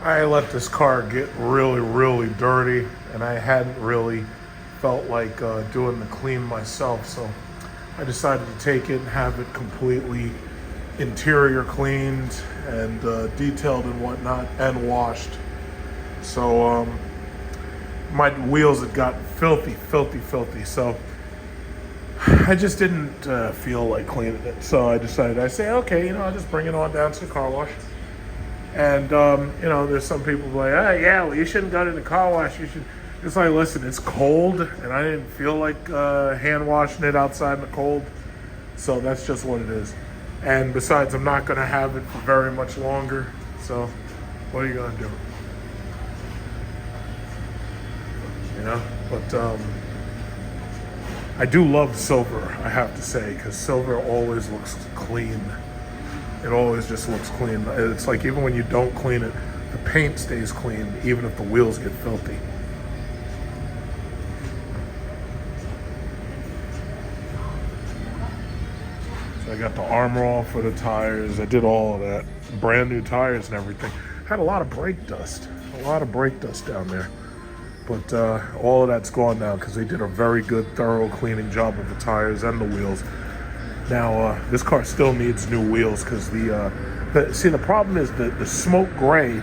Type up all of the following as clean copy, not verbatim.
I let this car get really, really dirty, and I hadn't really felt like doing the clean myself, so I decided to take it and have it completely interior cleaned and detailed and whatnot, and washed. So my wheels had gotten filthy, so I just didn't feel like cleaning it. So I decided, okay, I'll just bring it on down to the car wash. And, there's some people like, oh, yeah, well, you shouldn't go to the car wash. You should. It's like, listen, it's cold, and I didn't feel like hand washing it outside in the cold. So that's just what it is. And besides, I'm not going to have it for very much longer. So what are you going to do? But I do love silver, I have to say, because silver always looks clean. It always just looks clean. It's like even when you don't clean it, the paint stays clean, even if the wheels get filthy. So I got the armor off for the tires. I did all of that. Brand new tires and everything. Had a lot of brake dust. Down there. But all of that's gone now because they did a very good, thorough cleaning job of the tires and the wheels. Now, this car still needs new wheels because the problem is the smoke gray,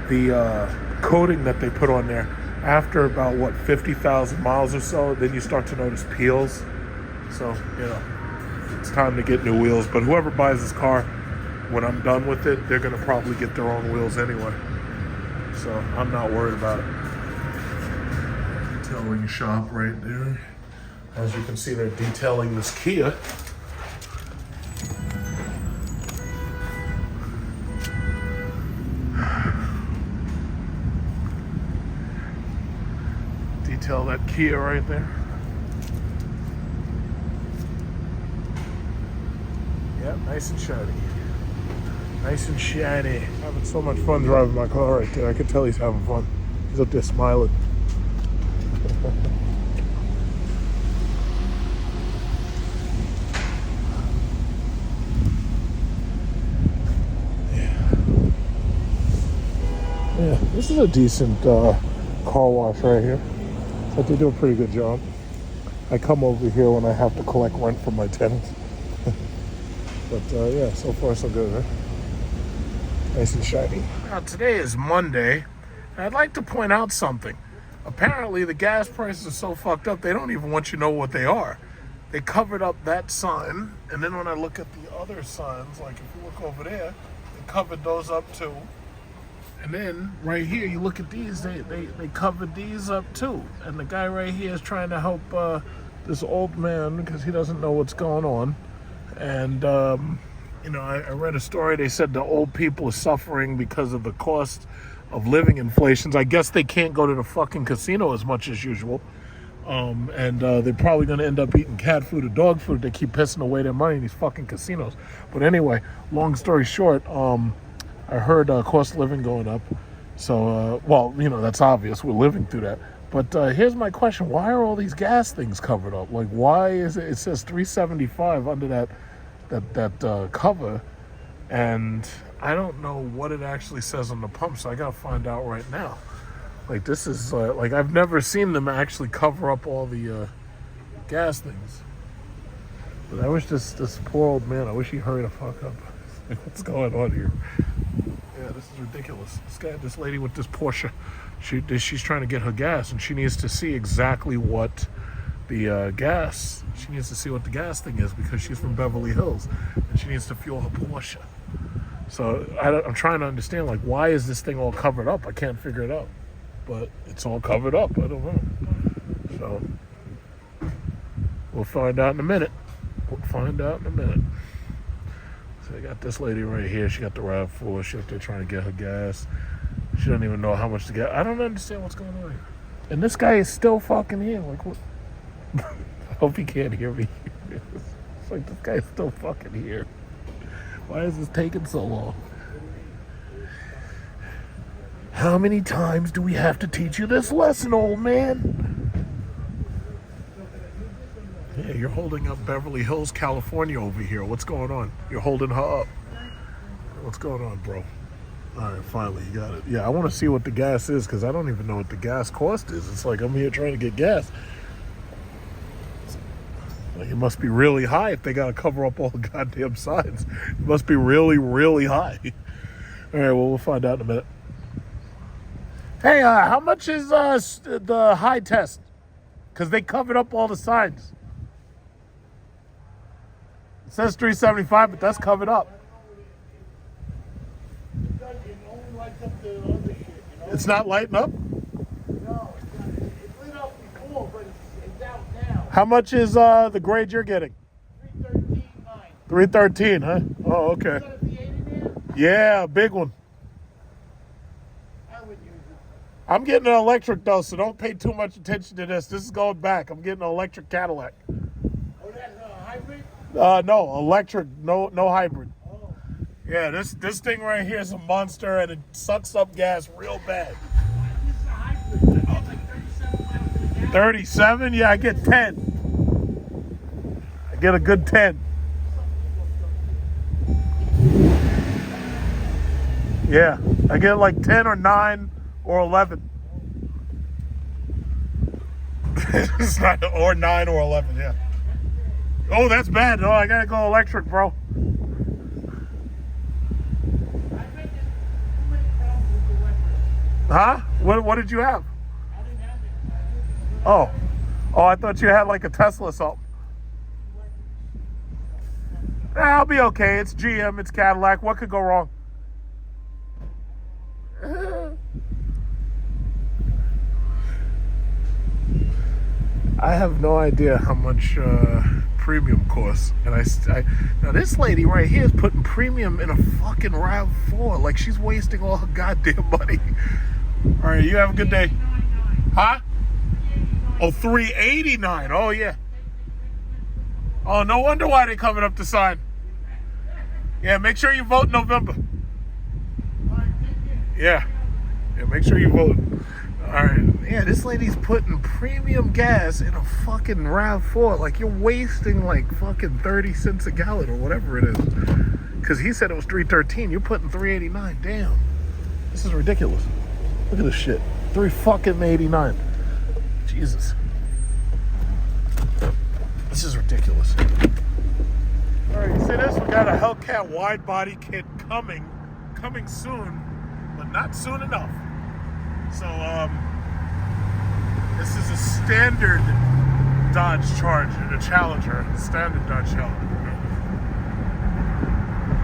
the coating that they put on there, after about, 50,000 miles or so, then you start to notice peels. So, it's time to get new wheels. But whoever buys this car, when I'm done with it, they're going to probably get their own wheels anyway. So I'm not worried about it. Detailing shop right there. As you can see, they're detailing this Kia. Detail that Kia right there. Yep, nice and shiny. Nice and shiny. Having so much fun driving my car right there. I can tell he's having fun. He's up there smiling. Yeah, this is a decent car wash right here. But they do a pretty good job. I come over here when I have to collect rent from my tenants. But yeah, so far so good, right? Nice and shiny. Now today is Monday, and I'd like to point out something. Apparently the gas prices are so fucked up, they don't even want you to know what they are. They covered up that sign, and then when I look at the other signs, like if you look over there, they covered those up too. And then right here, you look at these, they covered these up too. And the guy right here is trying to help this old man because he doesn't know what's going on. And, I read a story. They said the old people are suffering because of the cost of living inflations. I guess they can't go to the fucking casino as much as usual. And they're probably going to end up eating cat food or dog food. They keep pissing away their money in these fucking casinos. But anyway, long story short, I heard cost of living going up. So, that's obvious. We're living through that. But here's my question. Why are all these gas things covered up? Like, why is it says $375 under that cover, and I don't know what it actually says on the pump, so I gotta find out right now. Like, this is I've never seen them actually cover up all the gas things. But I wish this poor old man, I wish he hurried the fuck up. What's going on here? Yeah, this is ridiculous. This lady with this Porsche, she's trying to get her gas, and she needs to see exactly what the gas. She needs to see what the gas thing is because she's from Beverly Hills, and she needs to fuel her Porsche. So I'm trying to understand, why is this thing all covered up? I can't figure it out, but it's all covered up. I don't know. So we'll find out in a minute. So I got this lady right here. She got the RAV4. She's up there trying to get her gas. She doesn't even know how much to get. I don't understand what's going on here. And this guy is still fucking here. What? I hope he can't hear me. It's like this guy's still fucking here. Why is this taking so long? How many times do we have to teach you this lesson, old man? Yeah, you're holding up Beverly Hills, California over here. What's going on? You're holding her up. What's going on, bro? All right, finally, you got it. Yeah, I want to see what the gas is because I don't even know what the gas cost is. It's like I'm here trying to get gas. Like it must be really high if they got to cover up all the goddamn signs. It must be really, really high. All right, well, we'll find out in a minute. Hey, how much is the high test? Because they covered up all the signs. It says $375, but that's covered up. It's not lighting up? No, it lit up before, but it's out now. How much is the grade you're getting? 313.9. 313, huh? Oh, okay. You got a V8 in there? Yeah, a big one. I would use it. I'm getting an electric though, so don't pay too much attention to this. This is going back. I'm getting an electric Cadillac. Oh, that's a hybrid? No, electric, no hybrid. Oh. Yeah, this thing right here is a monster and it sucks up gas real bad. This is a hybrid. I get like 37 miles to the gallon. 37? Yeah, I get 10. I get a good 10. Yeah, I get like 10 or 9 or 11. It's not, or 9 or 11, yeah. Oh, that's bad. Oh, I gotta go electric, bro. I bet there's too many problems with the electric. Huh? What did you have? I didn't have it. Oh, I thought you had like a Tesla or something. I'll be okay. It's GM, it's Cadillac. What could go wrong? I have no idea how much premium costs, and I now this lady right here is putting premium in a fucking RAV4, like she's wasting all her goddamn money. All right, you have a good day. Huh? Oh, 389. Oh yeah. Oh, no wonder why they're coming up the sign. Yeah, make sure you vote in November. Yeah, make sure you vote. All right. Yeah, this lady's putting premium gas in a fucking RAV4. Like, you're wasting like fucking 30 cents a gallon or whatever it is. Because he said it was 313. You're putting 389. Damn. This is ridiculous. Look at this shit. 389. Jesus. This is ridiculous. All right, you see this? We got a Hellcat wide body kit coming soon, but not soon enough. So, this is a standard Dodge Charger, the Challenger, standard Dodge Challenger.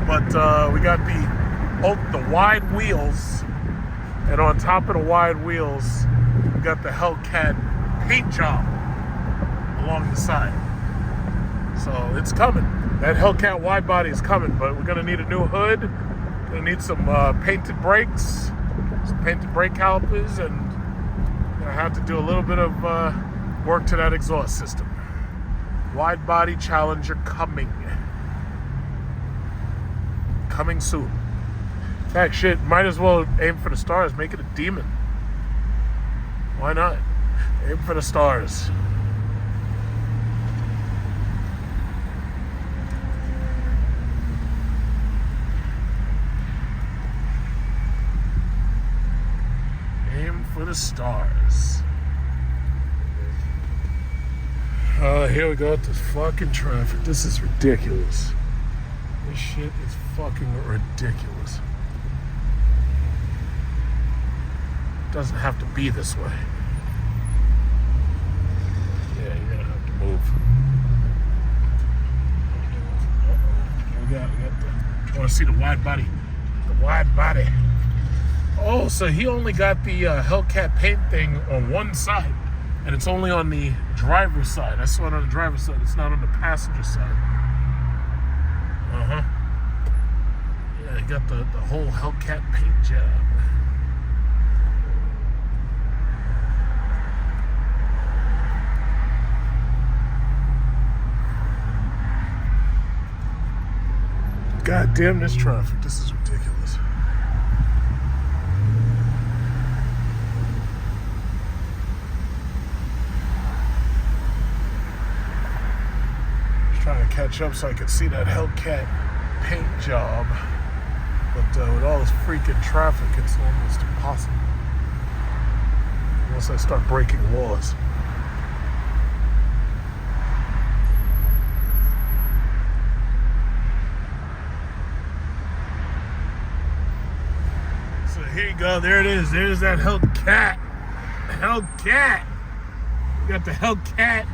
But we got the wide wheels, and on top of the wide wheels, we got the Hellcat paint job along the side. So it's coming. That Hellcat wide body is coming, but we're gonna need a new hood. Gonna need some painted brakes, some painted brake calipers, and gonna have to do a little bit of work to that exhaust system. Wide body Challenger coming soon. In fact, shit, might as well aim for the stars. Make it a demon. Why not? Aim for the stars. Aim for the stars. Here we go with this fucking traffic. This is ridiculous. This shit is fucking ridiculous. Doesn't have to be this way. Yeah, you're gonna have to move. We got the. I want to see the wide body. The wide body. Oh, so he only got the Hellcat paint thing on one side, and it's only on the driver's side. I saw it on the driver's side. It's not on the passenger side. Yeah, he got the whole Hellcat paint job. God damn this traffic. This is ridiculous. Just trying to catch up so I can see that Hellcat paint job. But with all this freaking traffic, it's almost impossible. Unless I start breaking laws. So here you go. There it is. There's that Hellcat. Hellcat. We got the Hellcat.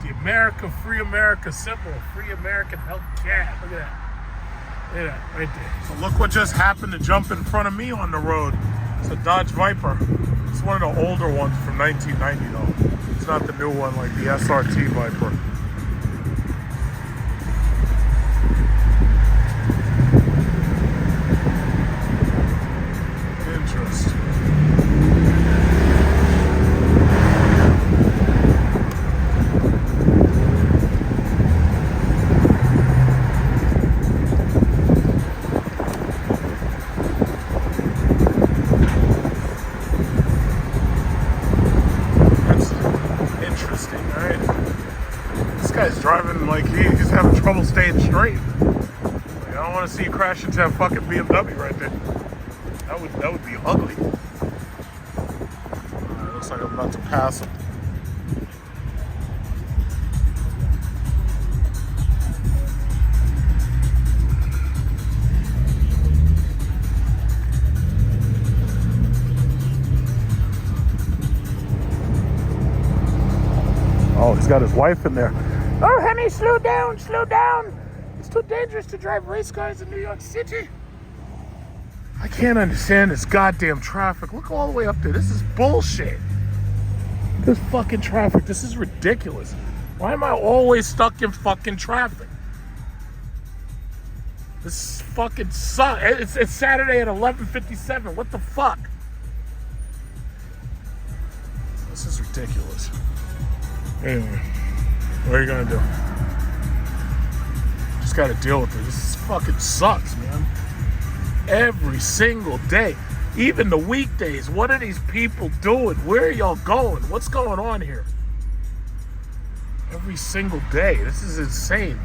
The America, Free America symbol. Free American Hellcat. Look at that. Look at that right there. So look what just happened to jump in front of me on the road. It's a Dodge Viper. It's one of the older ones from 1990 though. It's not the new one like the SRT Viper. Interesting. Driving like he's having trouble staying straight. Like, I don't want to see you crash into that fucking BMW right there. That would be ugly. Looks like I'm about to pass him. Oh, he's got his wife in there. Oh, honey, slow down, slow down. It's too dangerous to drive race cars in New York City. I can't understand this goddamn traffic. Look all the way up there. This is bullshit. This fucking traffic. This is ridiculous. Why am I always stuck in fucking traffic? This fucking sucks. It's Saturday at 11:57. What the fuck? This is ridiculous. Anyway. What are you gonna do? Just gotta deal with it. This fucking sucks, man. Every single day. Even the weekdays. What are these people doing? Where are y'all going? What's going on here? Every single day. This is insane.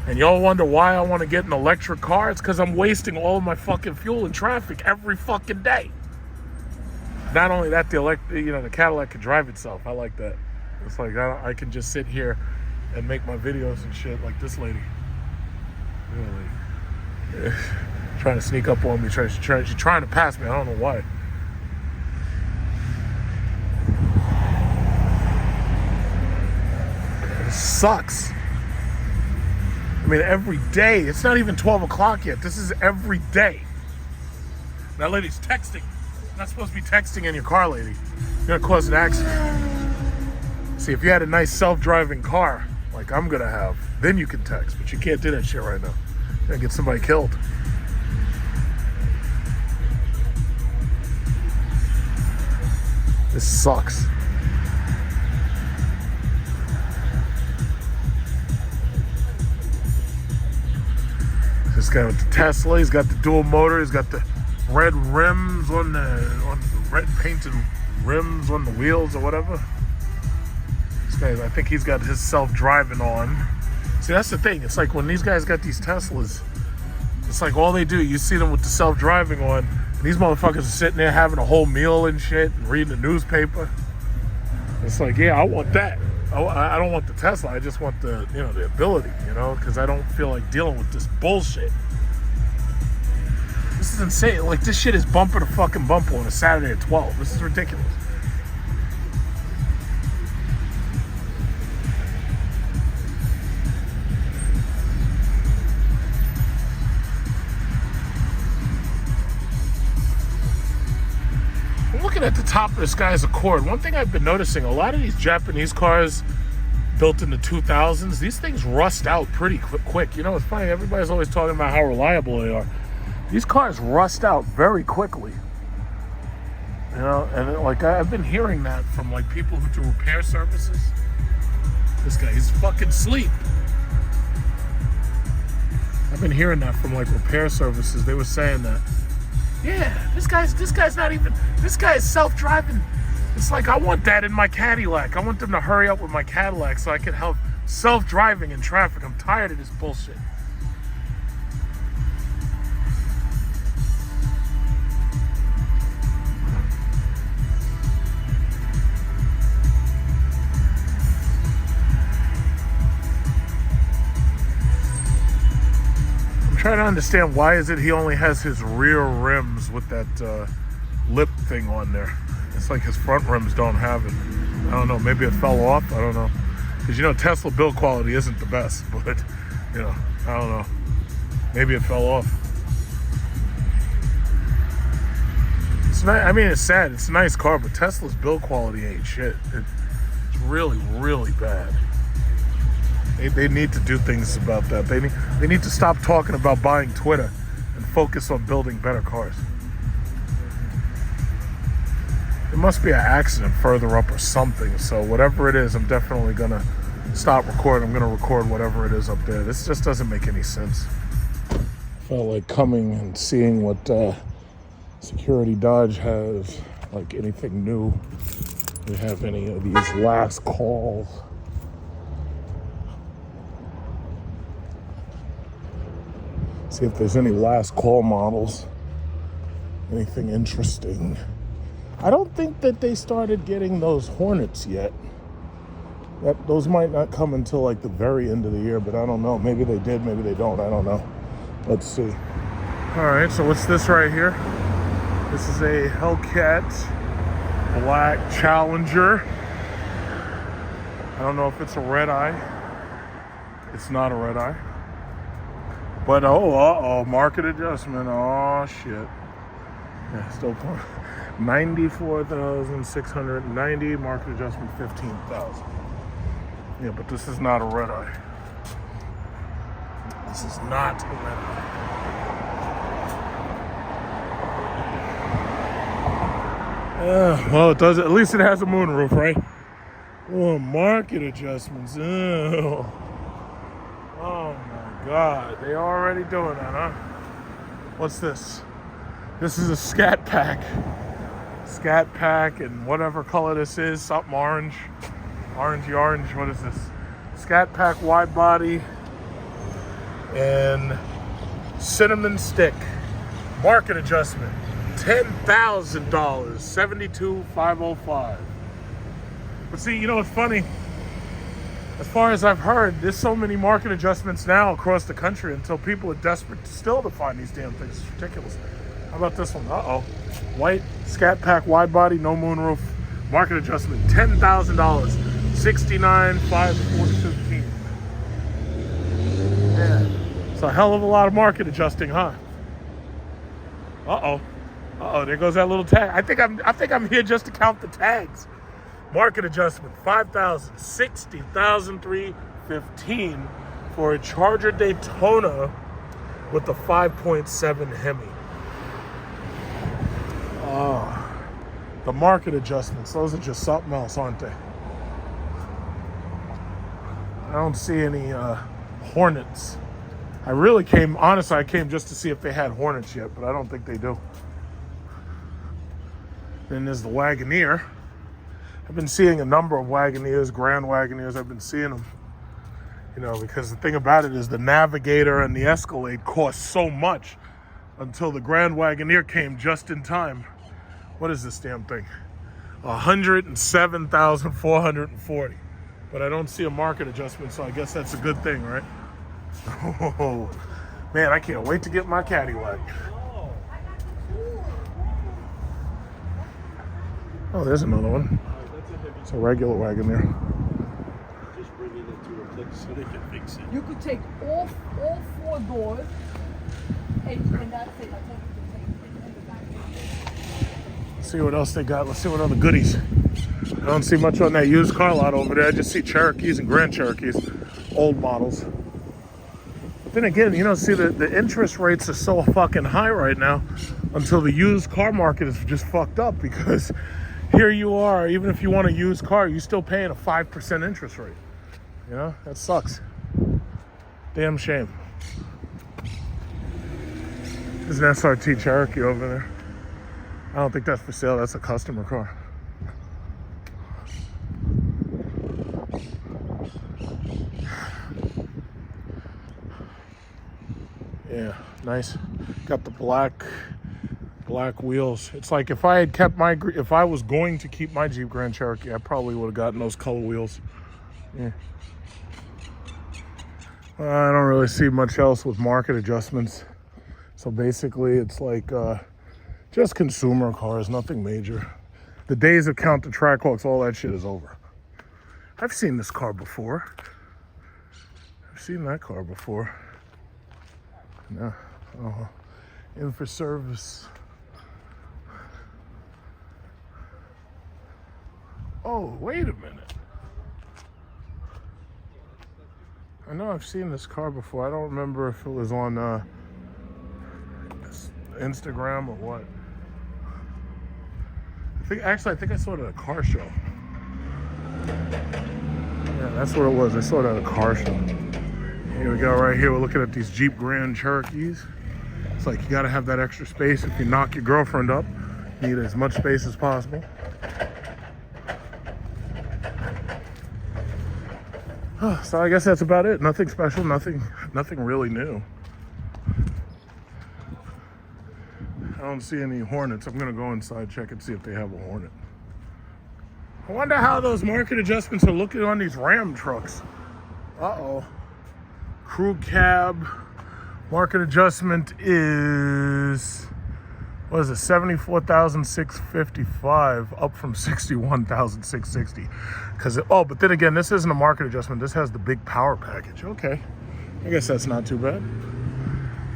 And y'all wonder why I want to get an electric car? It's because I'm wasting all of my fucking fuel in traffic every fucking day. Not only that, the Cadillac can drive itself. I like that. It's like I can just sit here and make my videos and shit like this lady. Really. Trying to sneak up on me. She's trying to pass me. I don't know why. It sucks. I mean, every day. It's not even 12 o'clock yet. This is every day. That lady's texting. You're not supposed to be texting in your car, lady. You're going to cause an accident. See, if you had a nice self-driving car, like I'm gonna have, then you can text, but you can't do that shit right now. You're gonna get somebody killed. This sucks. This guy with the Tesla, he's got the dual motor, he's got the red rims on the red painted rims on the wheels or whatever. I think he's got his self-driving on. See, that's the thing. It's like when these guys got these Teslas, it's like all they do, you see them with the self-driving on, and these motherfuckers are sitting there having a whole meal and shit and reading the newspaper. It's like, yeah, I want that. I don't want the Tesla. I just want the, the ability, because I don't feel like dealing with this bullshit. This is insane. Like, this shit is bumper to fucking bumper on a Saturday at 12. This is ridiculous. At the top of this guy's Accord, one thing I've been noticing, a lot of these Japanese cars built in the 2000s, these things rust out pretty quick. It's funny, everybody's always talking about how reliable they are. These cars rust out very quickly. And like I've been hearing that from like people who do repair services. This guy, he's fucking asleep. I've been hearing that from like repair services. They were saying that. Yeah, this guy's self-driving. It's like, I want that in my Cadillac. I want them to hurry up with my Cadillac so I can have self-driving in traffic. I'm tired of this bullshit. trying to understand why is it he only has his rear rims with that lip thing on there. It's like his front rims don't have it. I don't know, maybe it fell off, I don't know. Because you know Tesla build quality isn't the best, but you know, I don't know. Maybe it fell off. It's not, I mean, it's sad, it's a nice car, but Tesla's build quality ain't shit. It's really, really bad. They need to do things about that. They need to stop talking about buying Twitter and focus on building better cars. There must be an accident further up or something. So whatever it is, I'm definitely gonna stop recording. I'm gonna record whatever it is up there. This just doesn't make any sense. Felt like coming and seeing what Security Dodge has, like anything new. We have any of these last calls. See if there's any last call models. Anything interesting. I don't think that they started getting those Hornets yet. Those might not come until like the very end of the year, but I don't know. Maybe they did, maybe they don't. I don't know. Let's see. All right, so what's this right here? This is a Hellcat Black Challenger. I don't know if it's a red eye. It's not a red eye. But market adjustment. Oh shit. Yeah, still 94,690. Market adjustment 15,000. Yeah, but this is not a red eye. This is not a red eye. Well, it does. At least it has a moonroof, right? Oh, market adjustments. Oh my God, they already doing that, huh? What's this? This is a scat pack. Scat pack and whatever color this is, something orange. Orangey orange, what is this? Scat pack wide body and cinnamon stick. Market adjustment, $10,000, 72,505. But see, you know what's funny? As far as I've heard, there's so many market adjustments now across the country until people are desperate still to find these damn things. It's ridiculous. How about this one? White, scat pack, wide body, no moonroof. Market adjustment, $10,000, 69,515. Yeah, it's a hell of a lot of market adjusting, huh? There goes that little tag. I think I'm here just to count the tags. Market adjustment, $5,000, 60,315 for a Charger Daytona with the 5.7 Hemi. The market adjustments, those are just something else, aren't they? I don't see any Hornets. I came just to see if they had Hornets yet, but I don't think they do. Then there's the Wagoneer. I've been seeing a number of Wagoneers, Grand Wagoneers. I've been seeing them, you know, because the thing about it is the Navigator and the Escalade cost so much until the Grand Wagoneer came just in time. What is this damn thing? 107,440. But I don't see a market adjustment, so I guess that's a good thing, right? Oh, man, I can't wait to get my Cadillac. Oh, there's another one. It's a regular Wagoneer. Just bring it into a place so they can fix it. You could take all four doors, and that's it. Let's see what else they got. Let's see what other goodies. I don't see much on that used car lot over there. I just see Cherokees and Grand Cherokees, old models. But then again, you know, see the interest rates are so fucking high right now until the used car market is just fucked up, because here you are, even if you want a used car, you're still paying a 5% interest rate. You know, that sucks. Damn shame. There's an SRT Cherokee over there. I don't think that's for sale, that's a customer car. Yeah, nice. Got the black wheels. It's like if I was going to keep my Jeep Grand Cherokee, I probably would have gotten those color wheels. Yeah. I don't really see much else with market adjustments. So basically, it's like just consumer cars, nothing major. The days of count the trackhawks, all that shit is over. I've seen this car before. I've seen that car before. No. In for service. Oh, wait a minute. I know I've seen this car before. I don't remember if it was on Instagram or what. I think I saw it at a car show. Yeah, that's what it was. I saw it at a car show. Here we go, right here. We're looking at these Jeep Grand Cherokees. It's like you gotta have that extra space. If you knock your girlfriend up, you need as much space as possible. So I guess that's about it. Nothing special, nothing really new. I don't see any Hornets. I'm gonna go inside, check and see if they have a Hornet. I wonder how those market adjustments are looking on these Ram trucks. Uh-oh. Crew cab market adjustment is, what is it, 74,655, up from 61,660. But then again, this isn't a market adjustment. This has the big power package. Okay, I guess that's not too bad.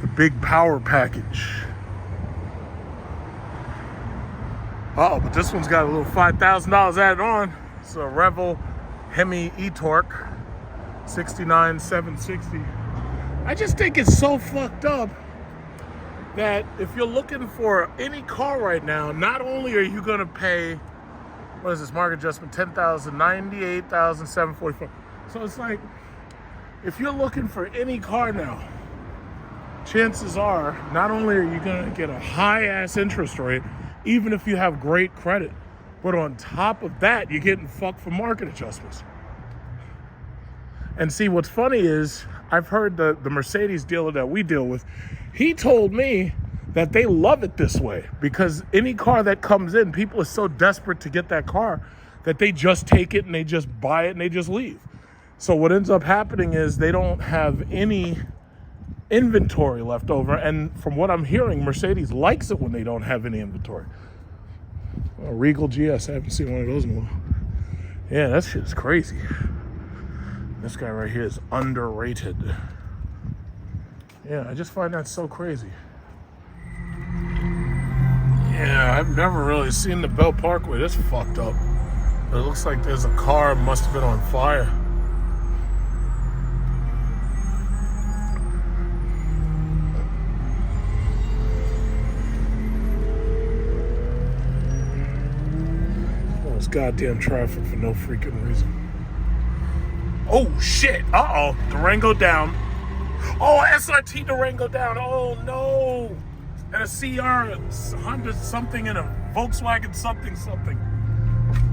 The big power package. But this one's got a little $5,000 added on. It's a Revel Hemi E-Torque, 69,760. I just think it's so fucked up that if you're looking for any car right now, not only are you gonna pay, what is this market adjustment, 10,000, 98,744. So it's like, if you're looking for any car now, chances are, not only are you gonna get a high ass interest rate, even if you have great credit, but on top of that, you're getting fucked for market adjustments. And see, what's funny is, I've heard the Mercedes dealer that we deal with, he told me that they love it this way because any car that comes in, people are so desperate to get that car that they just take it and they just buy it and they just leave. So what ends up happening is they don't have any inventory left over. And from what I'm hearing, Mercedes likes it when they don't have any inventory. A Regal GS, I haven't seen one of those in a while. Yeah, that shit's crazy. This guy right here is underrated. Yeah, I just find that so crazy. Yeah, I've never really seen the Bell Parkway this fucked up. It looks like there's a car, must have been on fire. All this goddamn traffic for no freaking reason. Oh shit, uh-oh, Durango down. Oh, SRT Durango down, oh no. And a CR, Honda something and a Volkswagen something.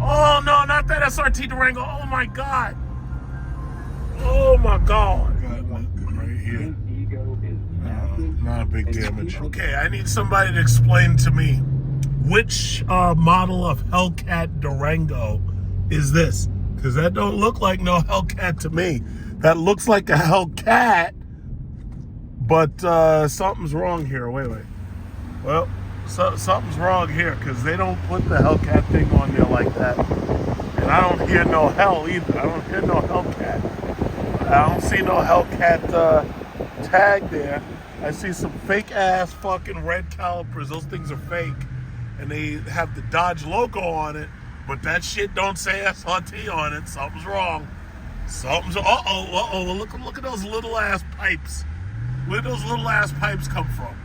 Oh no, not that SRT Durango, oh my God. Oh my God. Right here. Not a big damage. Okay, I need somebody to explain to me which model of Hellcat Durango is this? Because that don't look like no Hellcat to me. That looks like a Hellcat, but something's wrong here. Wait. Well, something's wrong here because they don't put the Hellcat thing on there like that. And I don't hear no hell either. I don't hear no Hellcat. I don't see no Hellcat tag there. I see some fake ass fucking red calipers. Those things are fake. And they have the Dodge logo on it. But that shit don't say SRT on it. Something's wrong. Look at those little ass pipes. Where those little ass pipes come from?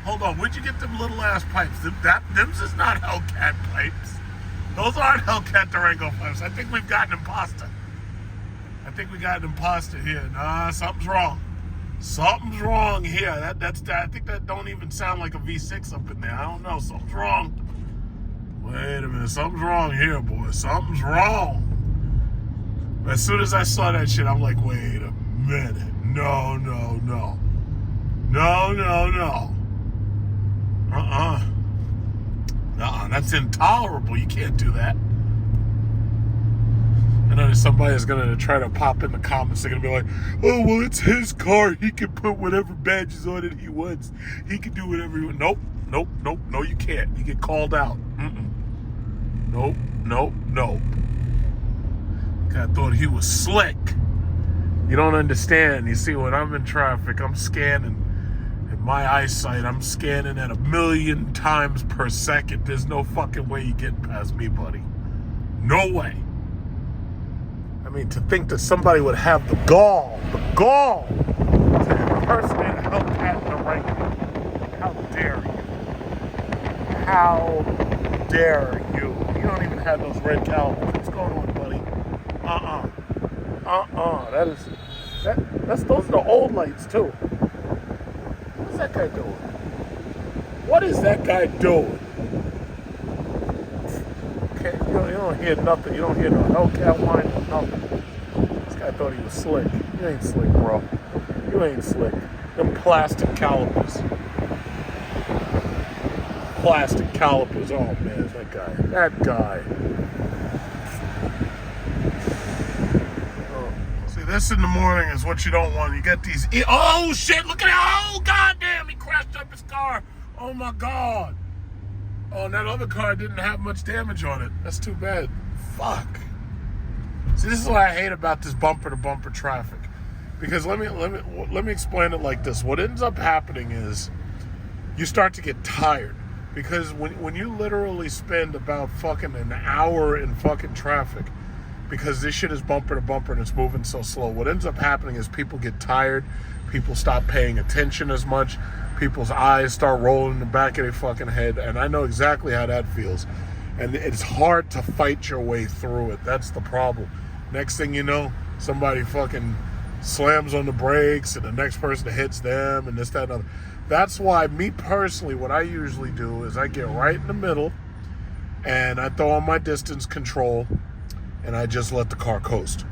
Hold on, where'd you get them little ass pipes? Them's is not Hellcat pipes. Those aren't Hellcat Durango pipes. I think we've got an imposter. Here. Nah, something's wrong. Something's wrong here. I think that don't even sound like a V6 up in there. I don't know. Something's wrong. Wait a minute, something's wrong here, boy. Something's wrong. As soon as I saw that shit, I'm like, wait a minute. No. That's intolerable. You can't do that. I know somebody's gonna try to pop in the comments. They're gonna be like, "Oh, well, it's his car. He can put whatever badges on it he wants. He can do whatever he wants." Nope, nope, nope. No, you can't. You get called out. Nope, nope, nope. I thought he was slick. You don't understand. You see, when I'm in traffic, I'm scanning. In my eyesight, I'm scanning at 1,000,000 times per second. There's no fucking way you get past me, buddy. No way. I mean, to think that somebody would have the gall to impersonate a Hellcat in the ring. How dare you? How dare you? You don't even have those red calipers. What's going on, buddy? Those are the old lights too. What's that guy doing? What is that guy doing? Okay, you don't hear nothing. You don't hear no Hellcat whine or nothing. This guy thought he was slick. You ain't slick, bro. You ain't slick. Them plastic calipers. Plastic calipers. Oh man, that guy. This in the morning is what you don't want. You get these. Oh shit! Look at that! Oh goddamn! He crashed up his car. Oh my god! Oh, and that other car didn't have much damage on it. That's too bad. Fuck. See, this is what I hate about this bumper-to-bumper traffic. Because let me explain it like this. What ends up happening is you start to get tired. Because when you literally spend about fucking an hour in fucking traffic, because this shit is bumper to bumper and it's moving so slow, what ends up happening is people get tired, people stop paying attention as much, people's eyes start rolling in the back of their fucking head, and I know exactly how that feels. And it's hard to fight your way through it. That's the problem. Next thing you know, somebody fucking slams on the brakes and the next person hits them and this, that, and other. That's why, me personally, what I usually do is I get right in the middle and I throw on my distance control and I just let the car coast.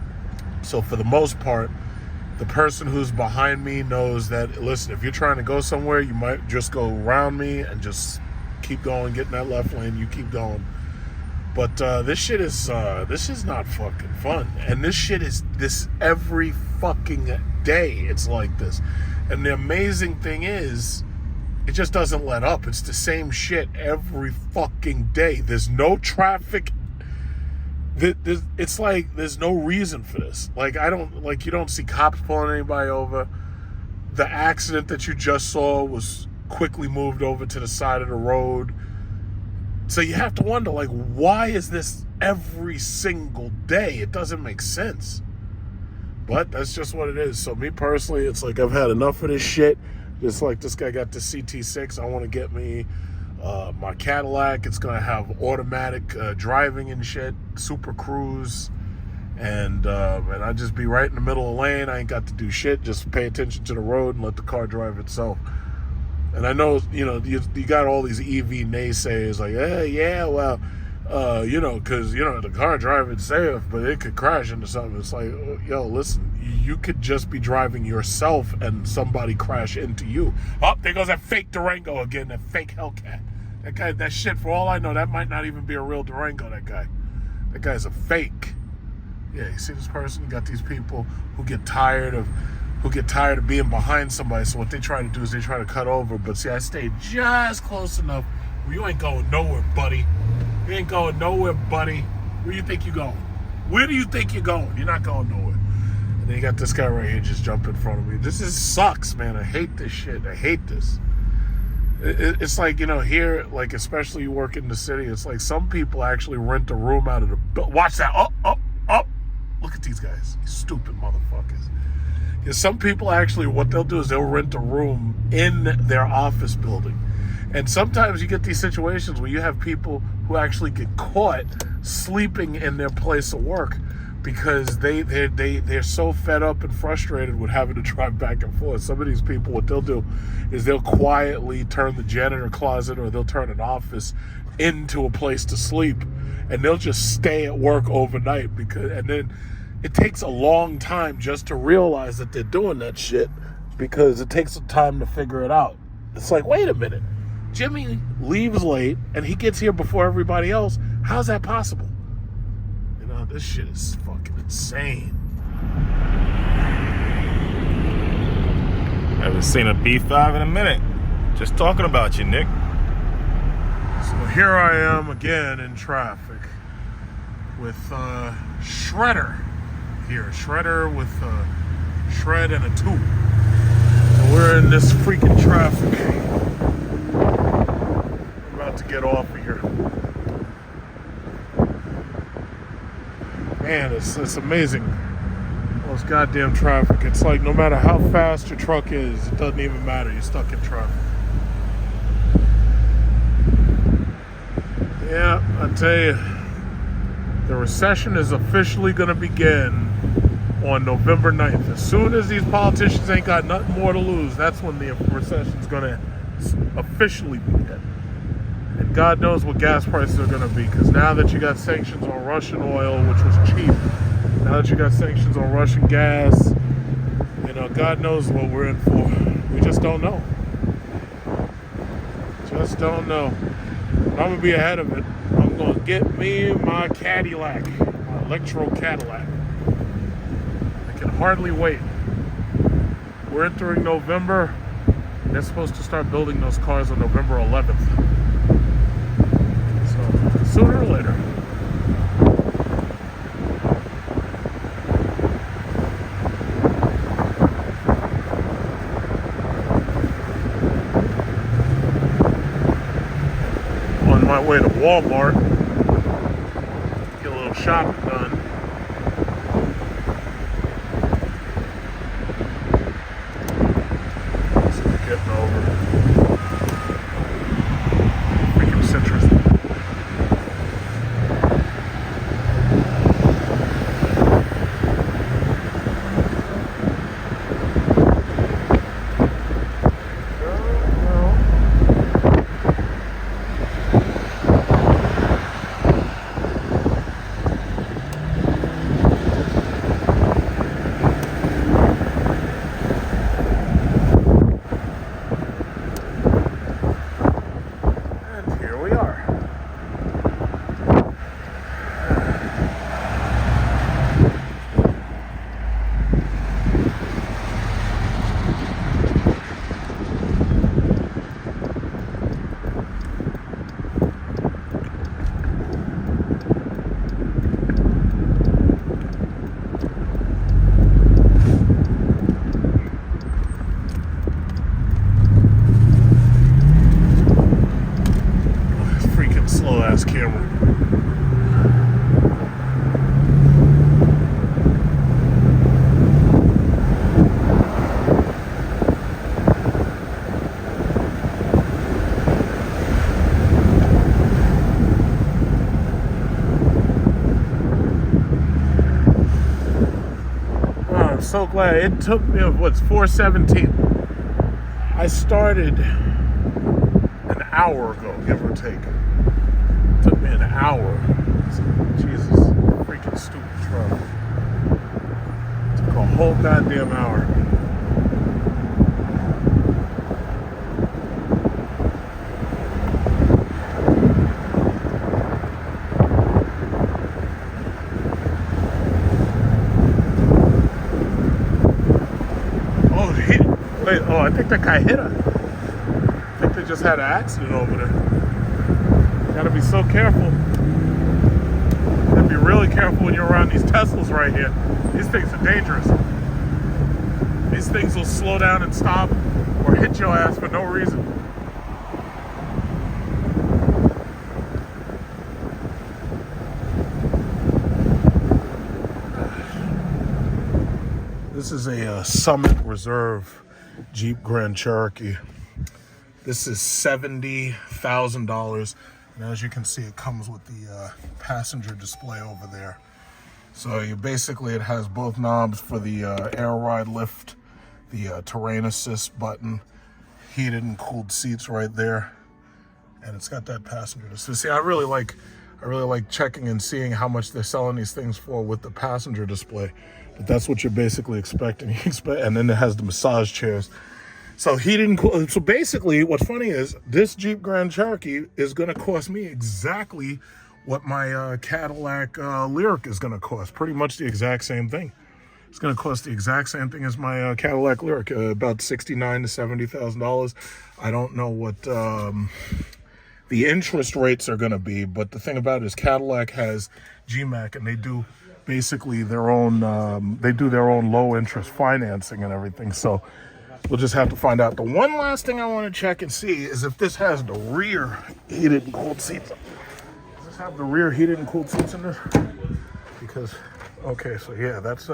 So for the most part, the person who's behind me knows that, listen, if you're trying to go somewhere, you might just go around me and just keep going, get in that left lane, you keep going. But this is not fucking fun. And this shit is this every fucking day. It's like this. And the amazing thing is, it just doesn't let up. It's the same shit every fucking day. There's no traffic. It's like there's no reason for this. You don't see cops pulling anybody over. The accident that you just saw was quickly moved over to the side of the road. So you have to wonder, why is this every single day? It doesn't make sense. But that's just what it is. So me personally, it's like I've had enough of this shit. Just like this guy got the CT6. I want to get me my Cadillac. It's going to have automatic driving and shit, super cruise. And I just be right in the middle of the lane. I ain't got to do shit. Just pay attention to the road and let the car drive itself. And I know, you got all these EV naysayers like, because, the car driving safe, but it could crash into something. It's like, yo, listen, you could just be driving yourself and somebody crash into you. Oh, there goes that fake Durango again, that fake Hellcat. That guy, that shit, for all I know, that might not even be a real Durango, that guy. That guy's a fake. Yeah, you see this person? You got these people who get tired of being behind somebody, so what they try to do is they try to cut over. But see, I stayed just close enough where you ain't going nowhere, buddy. You ain't going nowhere, buddy. Where do you think you're going? Where do you think you're going? You're not going nowhere. And then you got this guy right here just jump in front of me. This sucks, man. I hate this shit. I hate this. It's like, here, especially you work in the city, it's like some people actually rent a room out of the... Watch that. Oh. Look at these guys. These stupid motherfuckers. Because some people actually, what they'll do is they'll rent a room in their office building. And sometimes you get these situations where you have people who actually get caught sleeping in their place of work because they're so fed up and frustrated with having to drive back and forth. Some of these people, what they'll do is they'll quietly turn the janitor closet or they'll turn an office into a place to sleep, and they'll just stay at work overnight and then it takes a long time just to realize that they're doing that shit because it takes some time to figure it out. It's like, wait a minute. Jimmy leaves late and he gets here before everybody else. How's that possible? This shit is fucking insane. I haven't seen a B5 in a minute. Just talking about you, Nick. So here I am again in traffic with Shredder here. Shredder with a shred and a tube. So we're in this freaking traffic. I'm about to get off of here. Man, it's amazing. All this goddamn traffic. It's like no matter how fast your truck is, it doesn't even matter. You're stuck in traffic. Yeah, I tell you, the recession is officially going to begin on November 9th. As soon as these politicians ain't got nothing more to lose, that's when the recession's going to officially begin. And God knows what gas prices are going to be, because now that you got sanctions on Russian oil, which was cheap, now that you got sanctions on Russian gas, you know, God knows what we're in for. We just don't know. Just don't know. I'm going to be ahead of it. I'm going to get me my Cadillac, my electro Cadillac. I can hardly wait. We're entering November. They're supposed to start building those cars on November 11th. So, sooner or later. On my way to Walmart, get a little shopping done. So we're getting over freaking citrus. Camera. Oh, I'm so glad. It took me, what's 4:17? I started an hour ago, give or take. Took me an hour. Jesus, freaking stupid truck. Took a whole goddamn hour. Oh, I think that guy hit her. I think they just had an accident over there. Gotta be so careful. Gotta be really careful when you're around these Teslas right here. These things are dangerous. These things will slow down and stop or hit your ass for no reason. This is a Summit Reserve Jeep Grand Cherokee. This is $70,000. And as you can see, it comes with the passenger display over there. So you basically, it has both knobs for the air ride lift, the terrain assist button, heated and cooled seats right there. And it's got that passenger display. See, I really like checking and seeing how much they're selling these things for with the passenger display. But that's what you're basically expecting. And then it has the massage chairs. So so basically what's funny is this Jeep Grand Cherokee is going to cost me exactly what my Cadillac Lyric is going to cost. Pretty much the exact same thing. It's going to cost the exact same thing as my Cadillac Lyric, about $69,000 to $70,000. I don't know what the interest rates are going to be, but the thing about it is Cadillac has GMAC, and they do basically their own. They do their own low interest financing and everything. So we'll just have to find out. The one last thing I want to check and see is if this has the rear heated and cooled seats. Does this have the rear heated and cooled seats in this? Because okay, so yeah, that's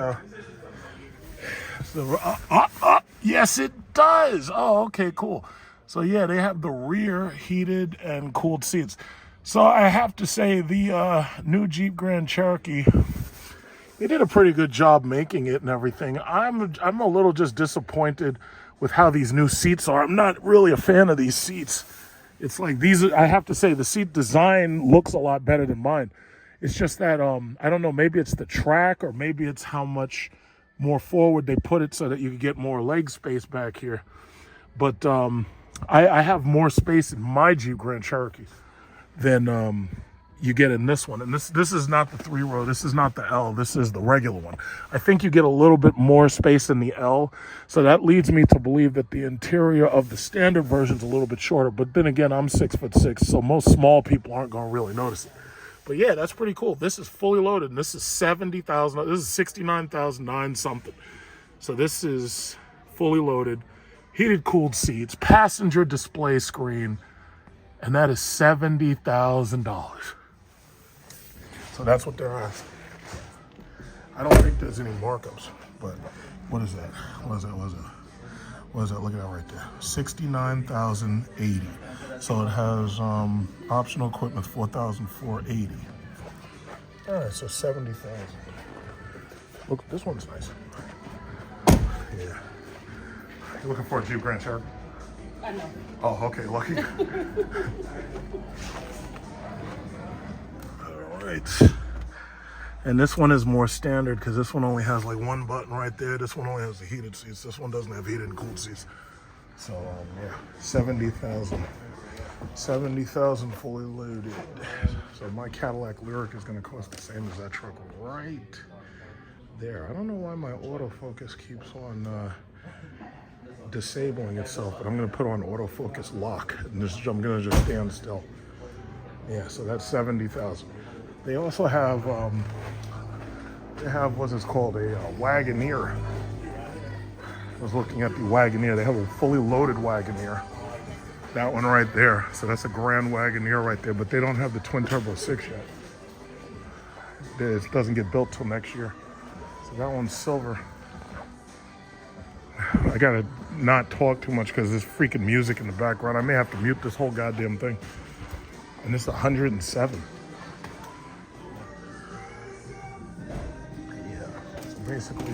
yes, it does. Oh, okay, cool. So yeah, they have the rear heated and cooled seats. So I have to say the new Jeep Grand Cherokee, they did a pretty good job making it and everything. I'm a little just disappointed with how these new seats are. I'm not really a fan of these seats. It's like these, I have to say the seat design looks a lot better than mine. It's just that, I don't know, maybe it's the track or maybe it's how much more forward they put it so that you can get more leg space back here. But I have more space in my Jeep Grand Cherokee than you get in this one. And this is not the 3-row. This is not the L. This is the regular one. I think you get a little bit more space in the L. So that leads me to believe that the interior of the standard version is a little bit shorter. But then again, I'm 6'6", so most small people aren't going to really notice it. But yeah, that's pretty cool. This is fully loaded, and this is $70,000. This is $69,009 something. So this is fully loaded, heated, cooled seats, passenger display screen, and that is $70,000. So that's what they're asking. I don't think there's any markups, but what is that? What is that? What is that? What is that? Look at that right there. $69,080. So it has optional equipment, $4,480. All right, so $70,000. Look, this one's nice. Yeah. You looking for a Jeep Grand Cherokee? I know. Oh, okay, lucky. All right. And this one is more standard because this one only has like one button right there. This one only has the heated seats. This one doesn't have heated and cooled seats. So yeah, $70,000. $70,000 fully loaded. So my Cadillac Lyric is going to cost the same as that truck right there. I don't know why my autofocus keeps on disabling itself, but I'm going to put on autofocus lock, and I'm going to just stand still. Yeah, so that's $70,000. They also have what's it called, a Wagoneer. I was looking at the Wagoneer. They have a fully loaded Wagoneer. That one right there. So that's a Grand Wagoneer right there, but they don't have the twin turbo 6 yet. It doesn't get built till next year. So that one's silver. I gotta not talk too much because there's freaking music in the background. I may have to mute this whole goddamn thing. And it's 107. Yeah. So basically,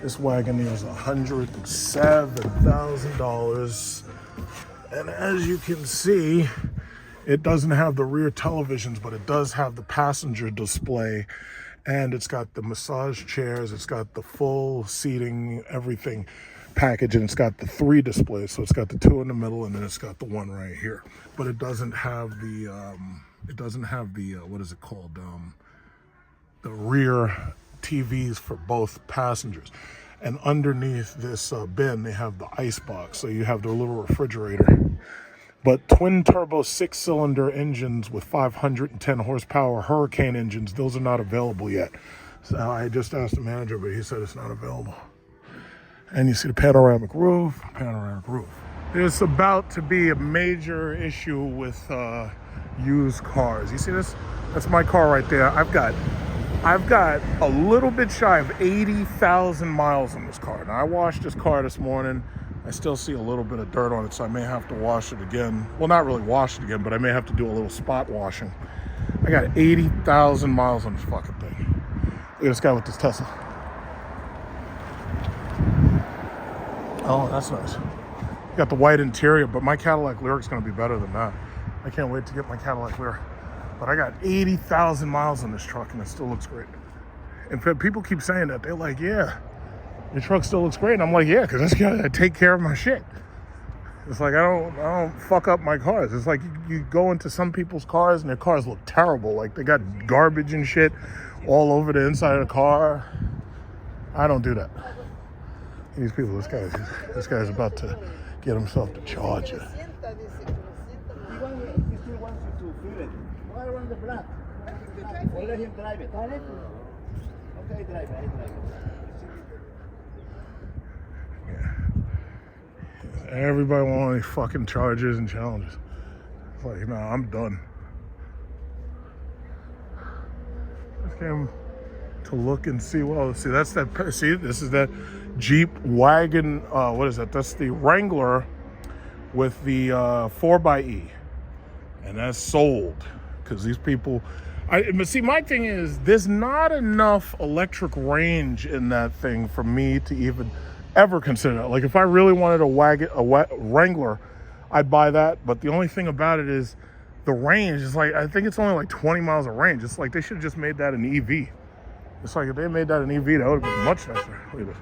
this Wagoneer is $107,000. And as you can see, it doesn't have the rear televisions, but it does have the passenger display. And it's got the massage chairs, it's got the full seating, everything package, and it's got the 3 displays. So it's got the 2 in the middle, and then it's got the 1 right here. But it doesn't have the, what is it called? The rear TVs for both passengers. And underneath this bin, they have the ice box. So you have the little refrigerator. But twin turbo 6-cylinder engines with 510 horsepower Hurricane engines, those are not available yet. So I just asked the manager, but he said it's not available. And you see the panoramic roof. There's about to be a major issue with used cars. You see this? That's my car right there. I've got a little bit shy of 80,000 miles on this car. Now, I washed this car this morning. I still see a little bit of dirt on it, so I may have to wash it again. Well, not really wash it again, but I may have to do a little spot washing. I got 80,000 miles on this fucking thing. Look at this guy with this Tesla. Oh, that's nice. Got the white interior, but my Cadillac Lyric's going to be better than that. I can't wait to get my Cadillac Lyric. But I got 80,000 miles on this truck, and it still looks great. And people keep saying that. They're like, yeah, your truck still looks great. And I'm like, yeah, because I just got to take care of my shit. It's like I don't fuck up my cars. It's like you go into some people's cars and their cars look terrible. Like they got garbage and shit all over the inside of the car. I don't do that. These people, this guy's about to get himself the Charger. Why want the black? Let him drive it. Okay, drive it. Everybody want these fucking charges and challenges. It's like, nah, I'm done. Just came to look and see. Well, see, that's that. See, this is that Jeep wagon. What is that? That's the Wrangler with the 4xe, and that's sold because these people. But see, my thing is, there's not enough electric range in that thing for me to even ever consider that. Like if I really wanted a Wrangler, I'd buy that. But the only thing about it is the range is like, I think it's only like 20 miles of range. It's like they should have just made that an EV. It's like if they made that an EV, that would have been much nicer. Look at this.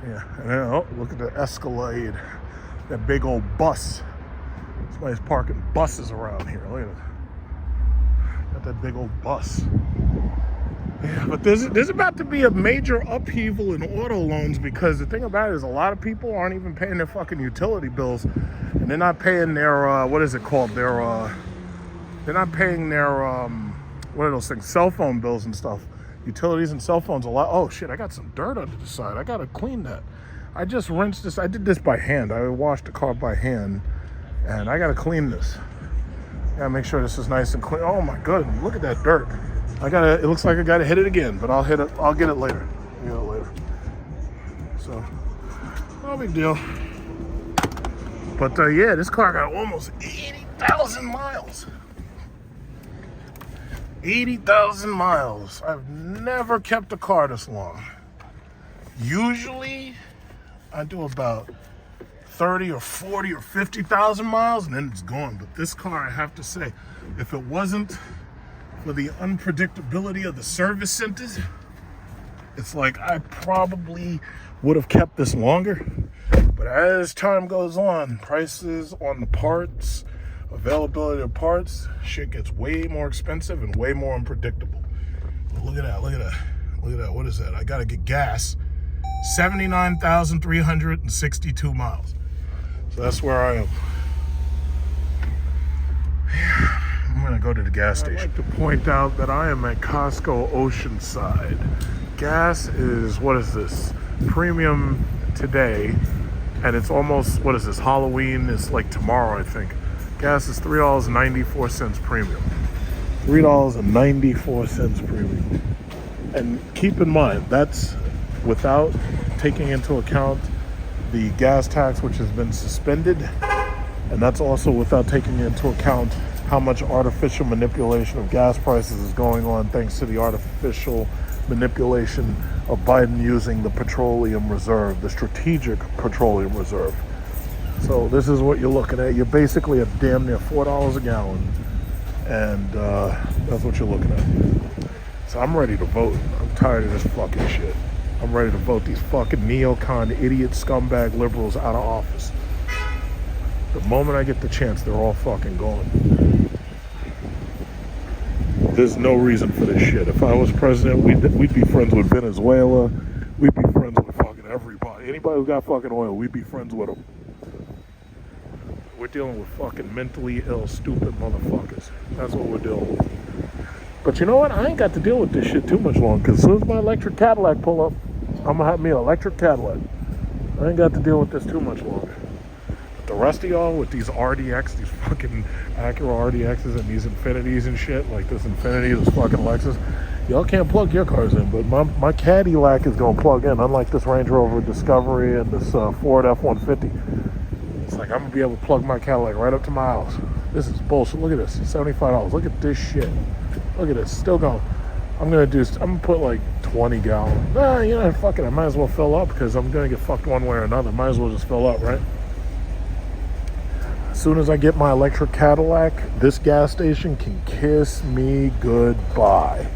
Yeah, and then, oh, look at the Escalade. That big old bus. Somebody's parking buses around here. Look at it. Got that big old bus. Yeah, but there's about to be a major upheaval in auto loans because the thing about it is a lot of people aren't even paying their fucking utility bills, and they're not paying their what is it called? They're not paying their what are those things? Cell phone bills and stuff. Utilities and cell phones a lot. Oh shit! I got some dirt under the side. I gotta clean that. I just rinsed this. I did this by hand. I washed the car by hand, and I gotta clean this. Gotta make sure this is nice and clean. Oh my goodness, look at that dirt. It looks like I gotta hit it again, but I'll get it later. So, no big deal. But yeah, this car got almost 80,000 miles. 80,000 miles. I've never kept a car this long. Usually, I do about 30 or 40 or 50,000 miles and then it's gone. But this car, I have to say, if it wasn't for the unpredictability of the service centers, it's like I probably would have kept this longer. But as time goes on, prices on the parts, availability of parts, shit gets way more expensive and way more unpredictable. But look at that. What is that? I gotta get gas. 79,362 miles. So that's where I am. I'm gonna go to the gas station. I'd like to point out that I am at Costco Oceanside. Gas is, what is this? Premium today, and it's almost, what is this? Halloween is like tomorrow, I think. Gas is $3.94 premium. $3.94 premium. And keep in mind, that's without taking into account the gas tax, which has been suspended, and that's also without taking into account how much artificial manipulation of gas prices is going on thanks to the artificial manipulation of Biden using the petroleum reserve, the strategic petroleum reserve. So this is what you're looking at. You're basically at damn near $4 a gallon, and that's what you're looking at. So I'm ready to vote. I'm tired of this fucking shit. I'm ready to vote these fucking neocon, idiot, scumbag liberals out of office. The moment I get the chance, they're all fucking gone. There's no reason for this shit. If I was president, we'd be friends with Venezuela. We'd be friends with fucking everybody. Anybody who got fucking oil, we'd be friends with them. We're dealing with fucking mentally ill, stupid motherfuckers. That's what we're dealing with. But you know what? I ain't got to deal with this shit too much longer, because as soon as my electric Cadillac pull up, I'm gonna have me an electric Cadillac. I ain't got to deal with this too much longer. But the rest of y'all with these RDX, these fucking Acura RDXs and these Infinities and shit, like this Infinity, this fucking Lexus, y'all can't plug your cars in, but my Cadillac is gonna plug in, unlike this Range Rover Discovery and this Ford F-150. It's like I'm gonna be able to plug my Cadillac right up to my house. This is bullshit. Look at this, $75. Look at this shit. Look at this, still going. I'm gonna put like 20 gallons. Nah, you know, fuck it, I might as well fill up because I'm gonna get fucked one way or another. Might as well just fill up, right? As soon as I get my electric Cadillac, this gas station can kiss me goodbye.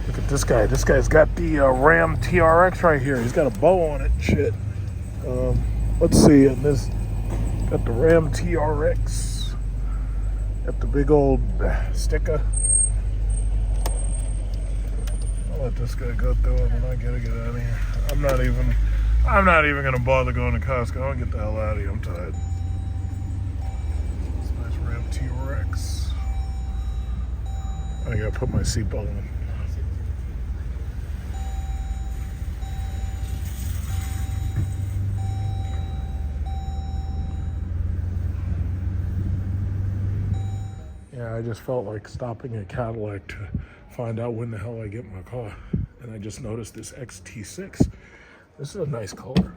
Look at this guy. This guy's got the Ram TRX right here. He's got a bow on it and shit. Let's see. And this got the Ram TRX. Got the big old sticker. I'll let this guy go through it, and I gotta get out of here. I'm not even gonna bother going to Costco. I'll get the hell out of here. I'm tired. It's a nice Ram TRX. I gotta put my seatbelt on. Yeah, I just felt like stopping at Cadillac to find out when the hell I get my car. And I just noticed this XT6. This is a nice color.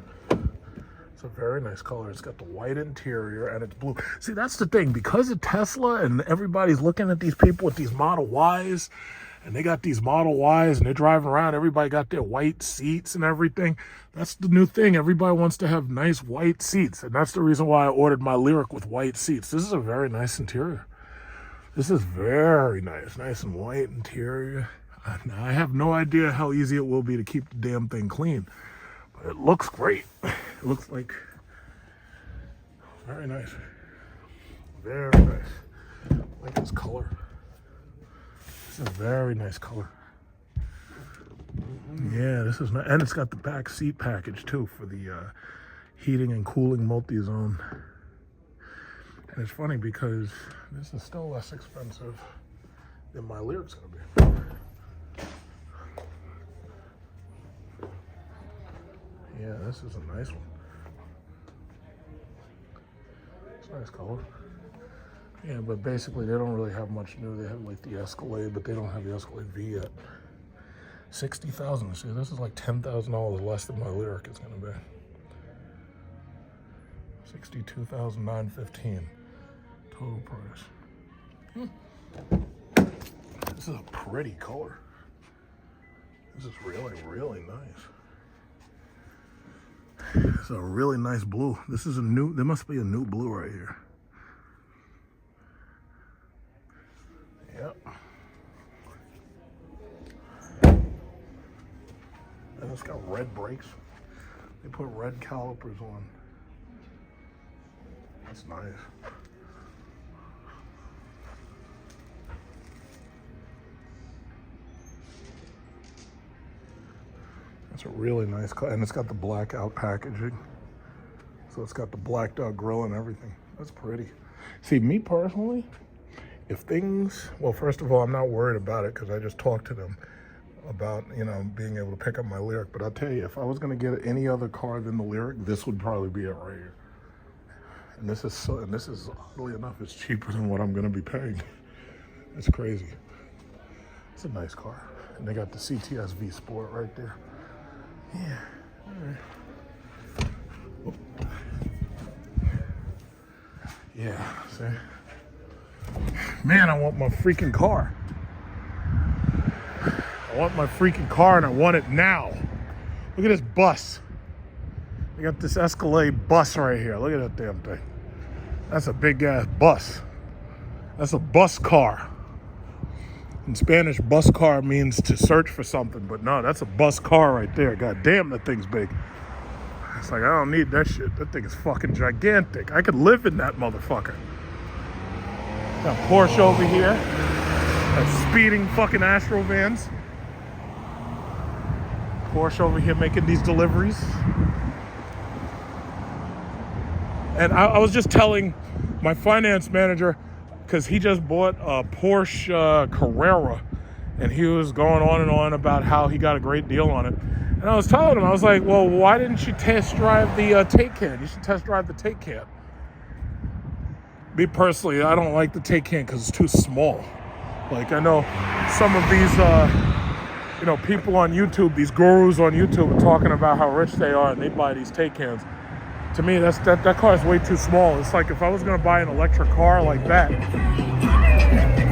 It's a very nice color. It's got the white interior and it's blue. See, that's the thing. Because of Tesla and everybody's looking at these people with these Model Ys, and they got these Model Ys and they're driving around. Everybody got their white seats and everything. That's the new thing. Everybody wants to have nice white seats. And that's the reason why I ordered my Lyriq with white seats. This is a very nice interior. This is very nice. Nice and white interior. Now, I have no idea how easy it will be to keep the damn thing clean. But it looks great. It looks like very nice. Very nice. I like this color. This is a very nice color. Yeah, this is nice. And it's got the back seat package too for the heating and cooling multi-zone. And it's funny because this is still less expensive than my Lyriq's gonna be. Yeah, this is a nice one. It's a nice color. Yeah, but basically they don't really have much new. They have like the Escalade, but they don't have the Escalade V yet. 60,000. See, this is like $10,000 less than my Lyriq is gonna be. 62,915 total price. This is a pretty color. This is really, really nice. It's a really nice blue. This is a new, there must be a new blue right here. Yep. And it's got red brakes. They put red calipers on. That's nice. It's a really nice car, and it's got the blackout packaging. So it's got the blacked out grill and everything. That's pretty. See, me personally, if things, well, first of all, I'm not worried about it because I just talked to them about, you know, being able to pick up my Lyriq. But I'll tell you, if I was going to get any other car than the Lyriq, this would probably be it right here. And this is so, and this is, oddly enough, it's cheaper than what I'm going to be paying. It's crazy. It's a nice car. And they got the CTS V Sport right there. Yeah. All right. Oh. Yeah, see? Man, I want my freaking car. I want my freaking car and I want it now. Look at this bus. I got this Escalade bus right here. Look at that damn thing. That's a big ass bus. That's a bus car. In Spanish, bus car means to search for something, but no, that's a bus car right there. God damn, that thing's big. It's like, I don't need that shit. That thing is fucking gigantic. I could live in that motherfucker. Got Porsche over here. Got speeding fucking Astro vans. Porsche over here making these deliveries. And I was just telling my finance manager, because he just bought a Porsche Carrera, and he was going on and on about how he got a great deal on it. And I was telling him, I was like, well, why didn't you test drive the Taycan? You should test drive the Taycan. Me personally, I don't like the Taycan because it's too small. Like, I know some of these, you know, people on YouTube, these gurus on YouTube are talking about how rich they are and they buy these Taycans. To me, that car is way too small. It's like if I was going to buy an electric car like that.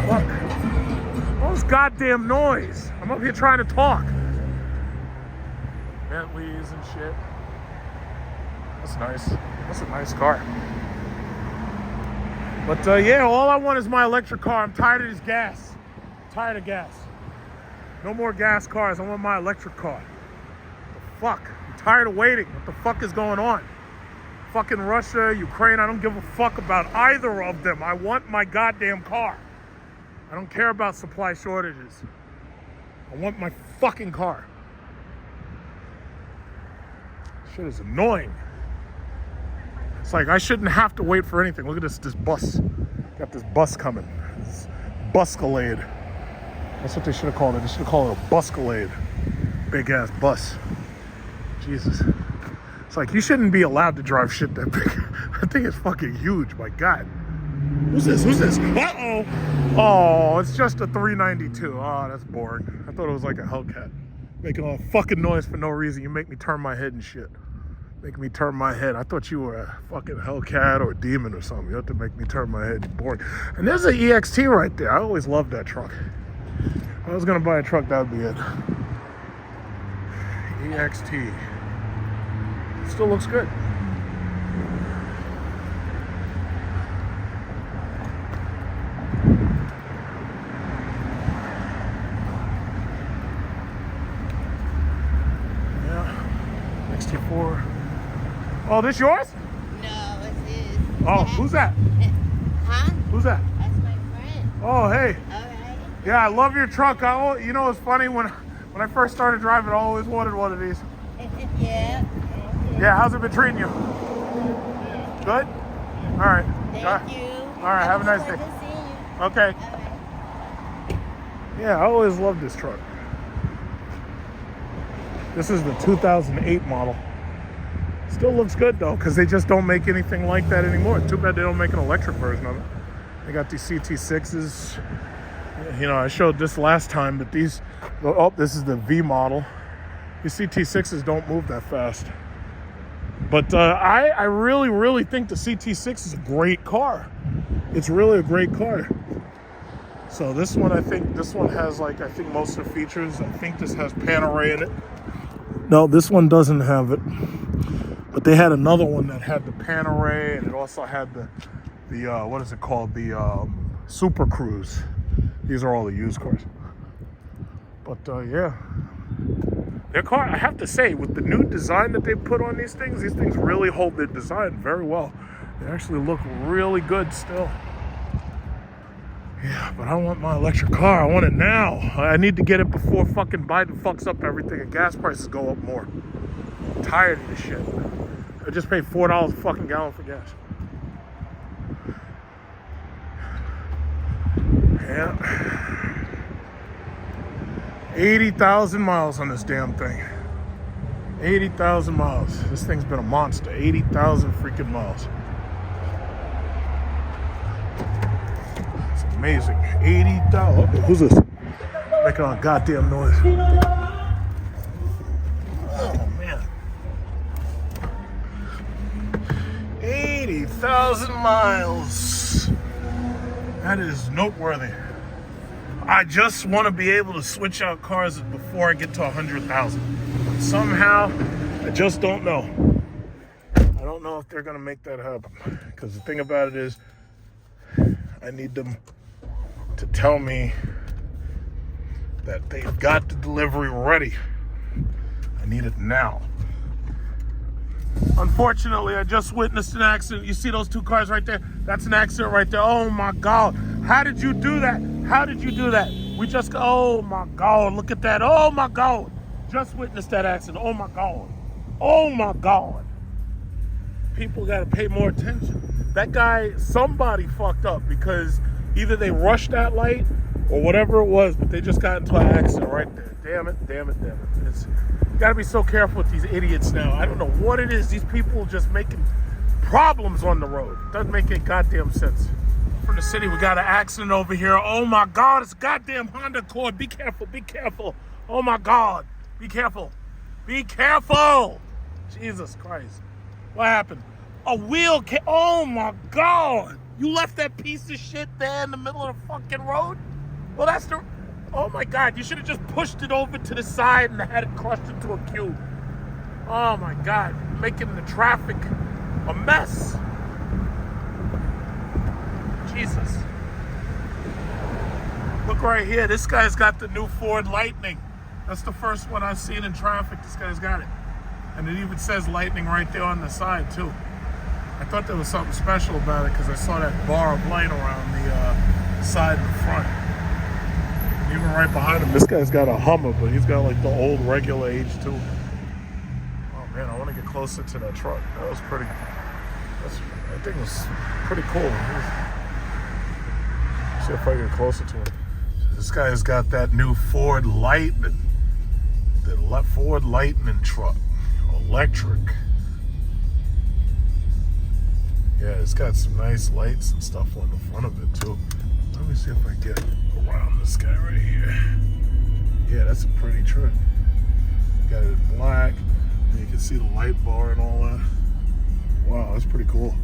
Fuck. All this goddamn noise. I'm up here trying to talk. Bentleys and shit. That's nice. That's a nice car. But yeah, all I want is my electric car. I'm tired of this gas. I'm tired of gas. No more gas cars. I want my electric car. The fuck? I'm tired of waiting. What the fuck is going on? Fucking Russia, Ukraine, I don't give a fuck about either of them. I want my goddamn car. I don't care about supply shortages. I want my fucking car. Shit is annoying. It's like I shouldn't have to wait for anything. Look at this bus. Got this bus coming. This buscalade. That's what they should have called it. They should have called it a buscalade. Big ass bus. Jesus. It's like you shouldn't be allowed to drive shit that big. That thing is fucking huge, my God. Who's this? Who's this? Uh-oh. Oh, it's just a 392. Oh, that's boring. I thought it was like a Hellcat. Making all fucking noise for no reason. You make me turn my head and shit. Make me turn my head. I thought you were a fucking Hellcat or a demon or something. You have to make me turn my head. You're boring. And there's an EXT right there. I always loved that truck. If I was gonna buy a truck, that would be it. EXT. It still looks good. Yeah. XT4. Oh, this yours? No, it's his. Oh, who's that? Huh? Who's that? That's my friend. Oh, hey. All right. Yeah, I love your truck. You know, it's funny when I first started driving, I always wanted one of these. Yeah. Yeah, how's it been treating you? Good? All right. Thank you. All right, have a nice day. Good to see you. Okay. All right. Yeah, I always loved this truck. This is the 2008 model. Still looks good though, because they just don't make anything like that anymore. Too bad they don't make an electric version of it. They got these CT6s. You know, I showed this last time, but these, oh, this is the V model. These CT6s don't move that fast. But I really think the CT6 is a great car. It's really a great car. So this one, I think this one has like, I think most of the features. I think this has Panerai in it. No, this one doesn't have it. But they had another one that had the Panerai, and it also had the what is it called? The Super Cruise. These are all the used cars. But yeah. Their car, I have to say, with the new design that they put on these things really hold their design very well. They actually look really good still. Yeah, but I want my electric car. I want it now. I need to get it before fucking Biden fucks up everything and gas prices go up more. I'm tired of this shit. I just paid $4 a fucking gallon for gas. Yeah. 80,000 miles on this damn thing. 80,000 miles. This thing's been a monster. 80,000 freaking miles. It's amazing. 80,000. Who's this? Making a goddamn noise. Oh, man. 80,000 miles. That is noteworthy. I just want to be able to switch out cars before I get to 100,000. Somehow, I just don't know. I don't know if they're going to make that happen. Because the thing about it is, I need them to tell me that they've got the delivery ready. I need it now. Unfortunately, I just witnessed an accident. You see those two cars right there? That's an accident right there. Oh my God. How did you do that? How did you do that? We just, oh my God, look at that. Oh my God. Just witnessed that accident. Oh my God. Oh my God. People got to pay more attention. That guy, somebody fucked up because either they rushed that light or whatever it was, but they just got into an accident right there. Damn it, damn it, damn it. You got to be so careful with these idiots now. I don't know what it is. These people just making problems on the road. Doesn't make any goddamn sense. From the city, we got an accident over here. Oh my God, it's a goddamn Honda Accord. Be careful, be careful. Oh my God, be careful. Be careful. Jesus Christ. What happened? A wheel came. Oh my God. You left that piece of shit there in the middle of the fucking road? Well, that's the... Oh my God, you should have just pushed it over to the side and had it crushed into a cube. Oh my God, making the traffic a mess. Jesus. Look right here. This guy's got the new Ford Lightning. That's the first one I've seen in traffic. This guy's got it. And it even says Lightning right there on the side, too. I thought there was something special about it because I saw that bar of light around the side and the front. And even right behind him, this guy's got a Hummer, but he's got like the old regular H2. Oh man, I want to get closer to that truck. That was pretty. I think it was pretty cool. See if I get closer to him. This guy's got that new Ford Lightning. The Ford Lightning truck. Electric. Yeah, it's got some nice lights and stuff on the front of it too. Let me see if I get around this guy right here. Yeah, that's a pretty truck. Got it in black. You can see the light bar and all that. Wow, that's pretty cool.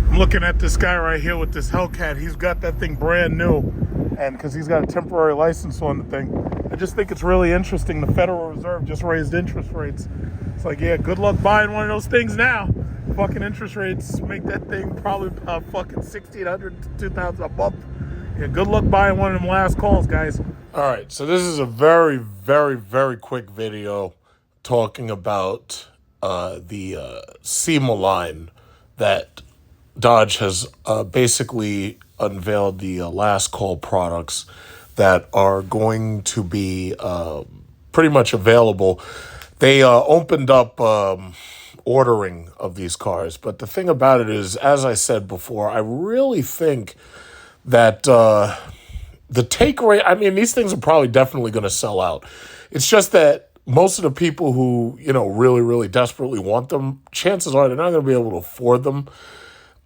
I'm looking at this guy right here with this Hellcat. He's got that thing brand new. And because he's got a temporary license on the thing. I just think it's really interesting. The Federal Reserve just raised interest rates. It's like, yeah, good luck buying one of those things now. Fucking interest rates make that thing probably about fucking $1,600 to $2,000 a month. Yeah, good luck buying one of them last calls, guys. All right, so this is a very, very, very quick video talking about the SEMA line that Dodge has basically unveiled, the last call products that are going to be pretty much available. They opened up ordering of these cars. But the thing about it is, as I said before, I really think that the take rate, I mean, these things are probably definitely going to sell out. It's just that most of the people who, you know, really, really desperately want them, chances are they're not going to be able to afford them.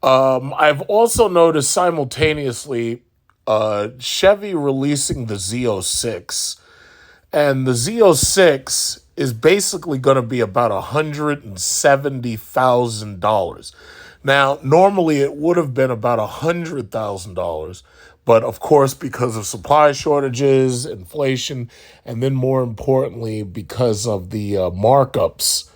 I've also noticed simultaneously Chevy releasing the Z06. And the Z06 is basically going to be about $170,000. Now, normally it would have been about $100,000. But of course, because of supply shortages, inflation, and then more importantly, because of the markups,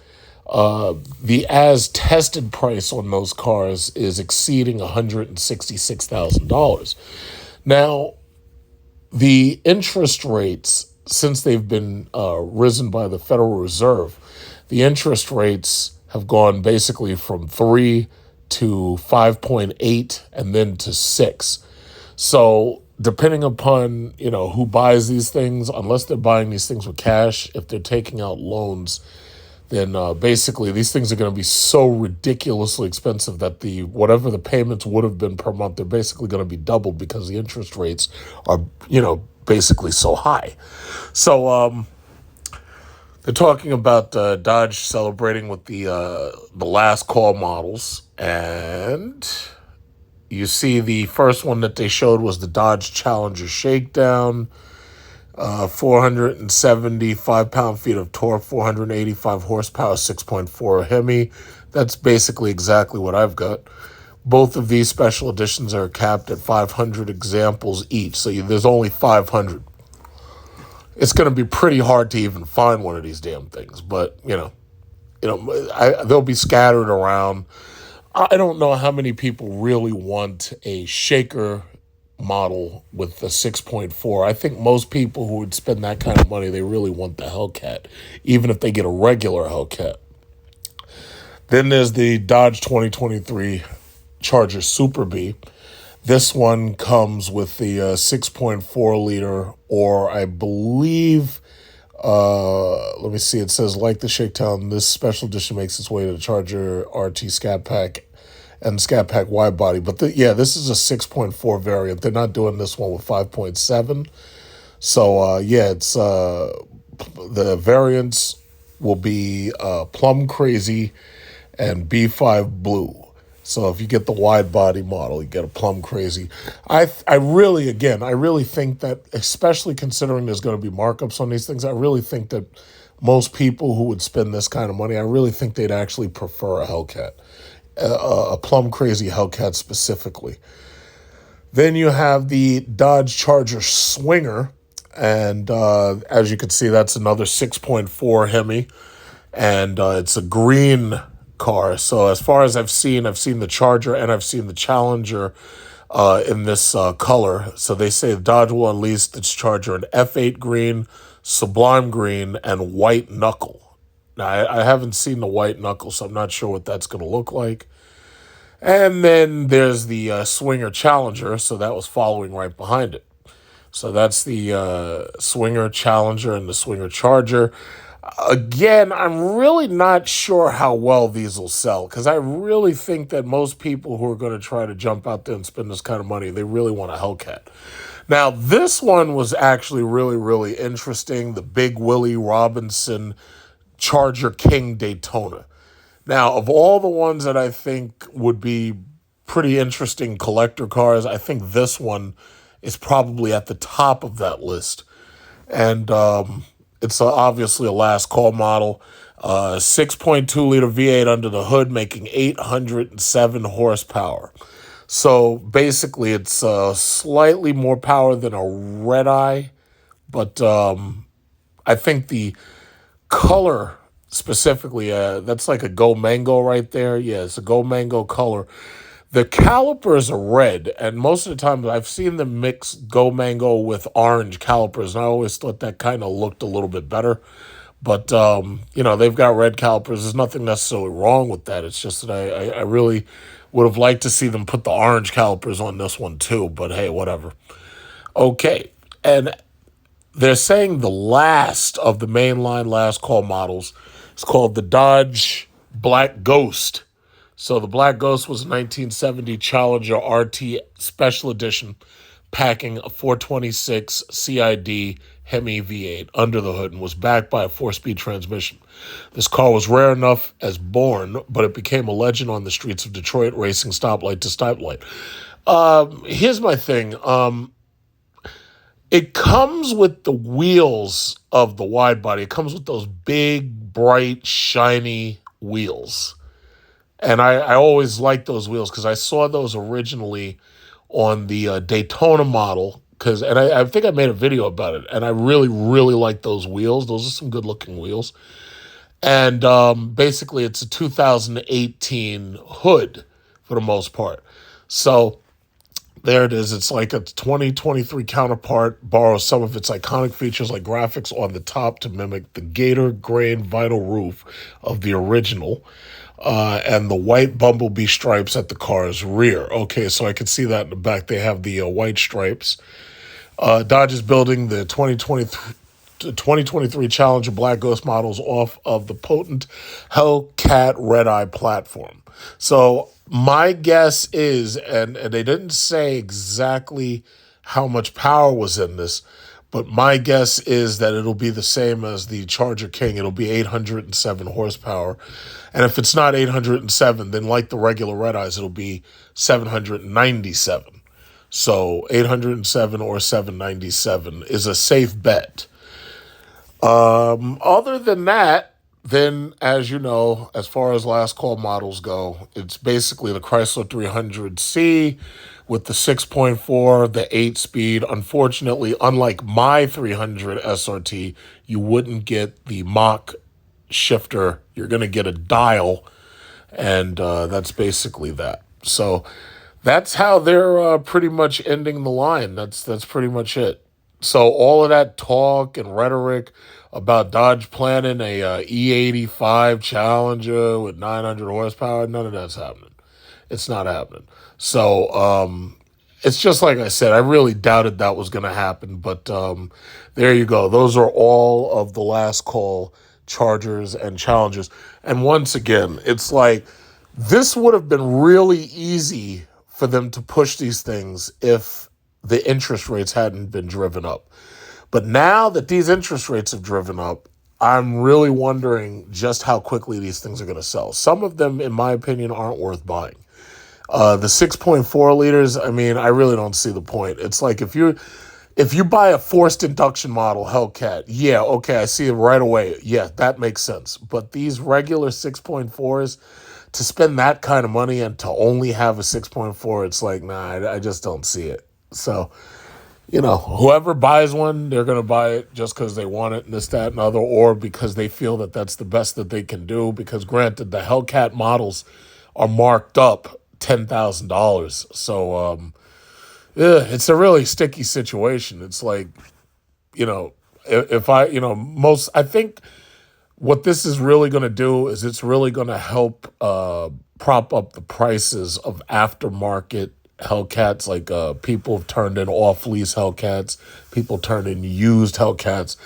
the as-tested price on those cars is exceeding $166,000. Now, the interest rates, since they've been risen by the Federal Reserve, the interest rates have gone basically from 3 to 5.8 and then to 6. So depending upon, you know, who buys these things, unless they're buying these things with cash, if they're taking out loans, then basically these things are going to be so ridiculously expensive that the whatever the payments would have been per month, they're basically going to be doubled because the interest rates are, you know, basically so high. So they're talking about Dodge celebrating with the last call models, and you see the first one that they showed was the Dodge Challenger Shakedown. 475 pound-feet of torque, 485 horsepower, 6.4 Hemi. That's basically exactly what I've got. Both of these special editions are capped at 500 examples each, so there's only 500. It's going to be pretty hard to even find one of these damn things, but they'll be scattered around. I don't know how many people really want a shaker model with the 6.4. I think most people who would spend that kind of money, they really want the Hellcat, even if they get a regular Hellcat. Then there's the Dodge 2023 Charger Super B. This one comes with the 6.4 liter, or I believe, let me see, it says, like the Shakedown, this special edition makes its way to the Charger RT Scat Pack and Scat Pack wide body. But this is a 6.4 variant. They're not doing this one with 5.7. So it's the variants will be Plum Crazy and B5 Blue. So if you get the wide body model, you get a Plum Crazy. I really think that, especially considering there's going to be markups on these things, I really think that most people who would spend this kind of money, I really think they'd actually prefer a Hellcat. A Plum Crazy Hellcat specifically. Then you have the Dodge Charger Swinger, and as you can see, that's another 6.4 Hemi, and it's a green car. So as far as I've seen the Charger and I've seen the Challenger in this color. So they say Dodge will unleash its Charger in F8 green, sublime green, and white knuckle. Now, I haven't seen the white knuckle, so I'm not sure what that's going to look like. And then there's the Swinger Challenger, so that was following right behind it. So that's the Swinger Challenger and the Swinger Charger. Again, I'm really not sure how well these will sell because I really think that most people who are going to try to jump out there and spend this kind of money, they really want a Hellcat. Now, this one was actually really, really interesting. The Big Willie Robinson Charger King Daytona. Now, of all the ones that I think would be pretty interesting collector cars, I think this one is probably at the top of that list. And it's obviously a last call model. 6.2 liter V8 under the hood, making 807 horsepower. So basically, it's slightly more power than a Red Eye, but I think the color specifically, that's like a Go Mango right there. Yeah, it's a Go Mango color. The calipers are red, and most of the time I've seen them mix Go Mango with orange calipers, and I always thought that kind of looked a little bit better. But, they've got red calipers. There's nothing necessarily wrong with that. It's just that I really would have liked to see them put the orange calipers on this one too, but hey, whatever. Okay, and they're saying the last of the mainline last call models is called the Dodge Black Ghost. So the Black Ghost was a 1970 Challenger RT Special Edition, packing a 426 CID Hemi V8 under the hood and was backed by a 4-speed transmission. This car was rare enough as born, but it became a legend on the streets of Detroit, racing stoplight to stoplight. Here's my thing. It comes with the wheels of the wide body. It comes with those big, bright, shiny wheels. And I always liked those wheels because I saw those originally on the Daytona model. And I think I made a video about it. And I really, really like those wheels. Those are some good-looking wheels. And basically, it's a 2018 hood for the most part. So there it is. It's like a 2023 counterpart, borrows some of its iconic features like graphics on the top to mimic the gator grain vinyl roof of the original. And the white bumblebee stripes at the car's rear. Okay, so I can see that in the back. They have the white stripes. Dodge is building the 2023 Challenger Black Ghost models off of the potent Hellcat Red Eye platform. So my guess is, and they didn't say exactly how much power was in this, but my guess is that it'll be the same as the Charger King. It'll be 807 horsepower. And if it's not 807, then like the regular Red Eyes, it'll be 797. So 807 or 797 is a safe bet. Other than that, then, as you know, as far as last call models go, it's basically the Chrysler 300C with the 6.4, the 8-speed. Unfortunately, unlike my 300 SRT, you wouldn't get the Mach shifter. You're going to get a dial, and that's basically that. So that's how they're pretty much ending the line. That's pretty much it. So all of that talk and rhetoric about Dodge planning a E85 Challenger with 900 horsepower, none of that's happening. It's not happening. So it's just like I said, I really doubted that was going to happen. But there you go. Those are all of the last call Chargers and Challengers. And once again, it's like this would have been really easy for them to push these things if the interest rates hadn't been driven up. But now that these interest rates have driven up, I'm really wondering just how quickly these things are going to sell. Some of them, in my opinion, aren't worth buying. The 6.4 liters, I mean, I really don't see the point. It's like if you buy a forced induction model Hellcat, yeah, okay, I see it right away. Yeah, that makes sense. But these regular 6.4s, to spend that kind of money and to only have a 6.4, it's like, nah, I just don't see it. So, whoever buys one, they're going to buy it just because they want it and this, that, and other, or because they feel that that's the best that they can do. Because granted, the Hellcat models are marked up $10,000. So, it's a really sticky situation. It's like, you know, if I, you know, I think what this is really going to do is it's really going to help prop up the prices of aftermarket Hellcats. Like people have turned in off-lease Hellcats, people turned in used Hellcats.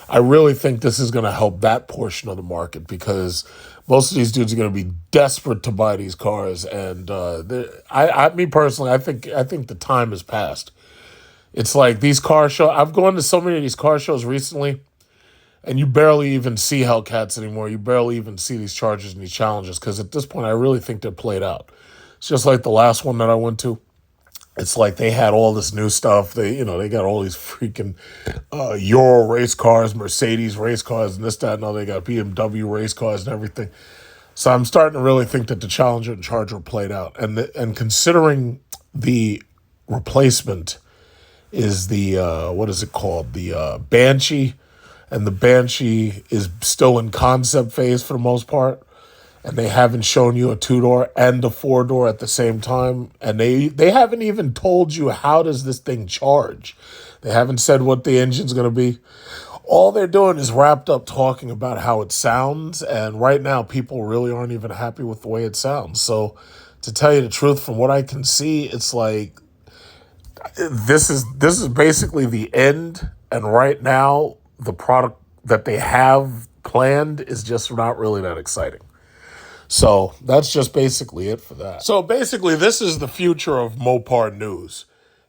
I really think this is going to help that portion of the market because most of these dudes are going to be desperate to buy these cars. And me personally, I think the time has passed. It's like these car shows. I've gone to so many of these car shows recently, and you barely even see Hellcats anymore. You barely even see these Chargers and these Challengers because at this point, I really think they're played out. It's just like the last one that I went to. It's like they had all this new stuff. They got all these freaking Euro race cars, Mercedes race cars, and this, that, and other. They got BMW race cars and everything. So I'm starting to really think that the Challenger and Charger are played out. And considering the replacement is the, what is it called? The Banshee. And the Banshee is still in concept phase for the most part. And they haven't shown you a 2-door and a 4-door at the same time. And they haven't even told you how does this thing charge. They haven't said what the engine's going to be. All they're doing is wrapped up talking about how it sounds. And right now, people really aren't even happy with the way it sounds. So to tell you the truth, from what I can see, it's like this is basically the end. And right now, the product that they have planned is just not really that exciting. So that's just basically it for that. So basically, this is the future of Mopar news.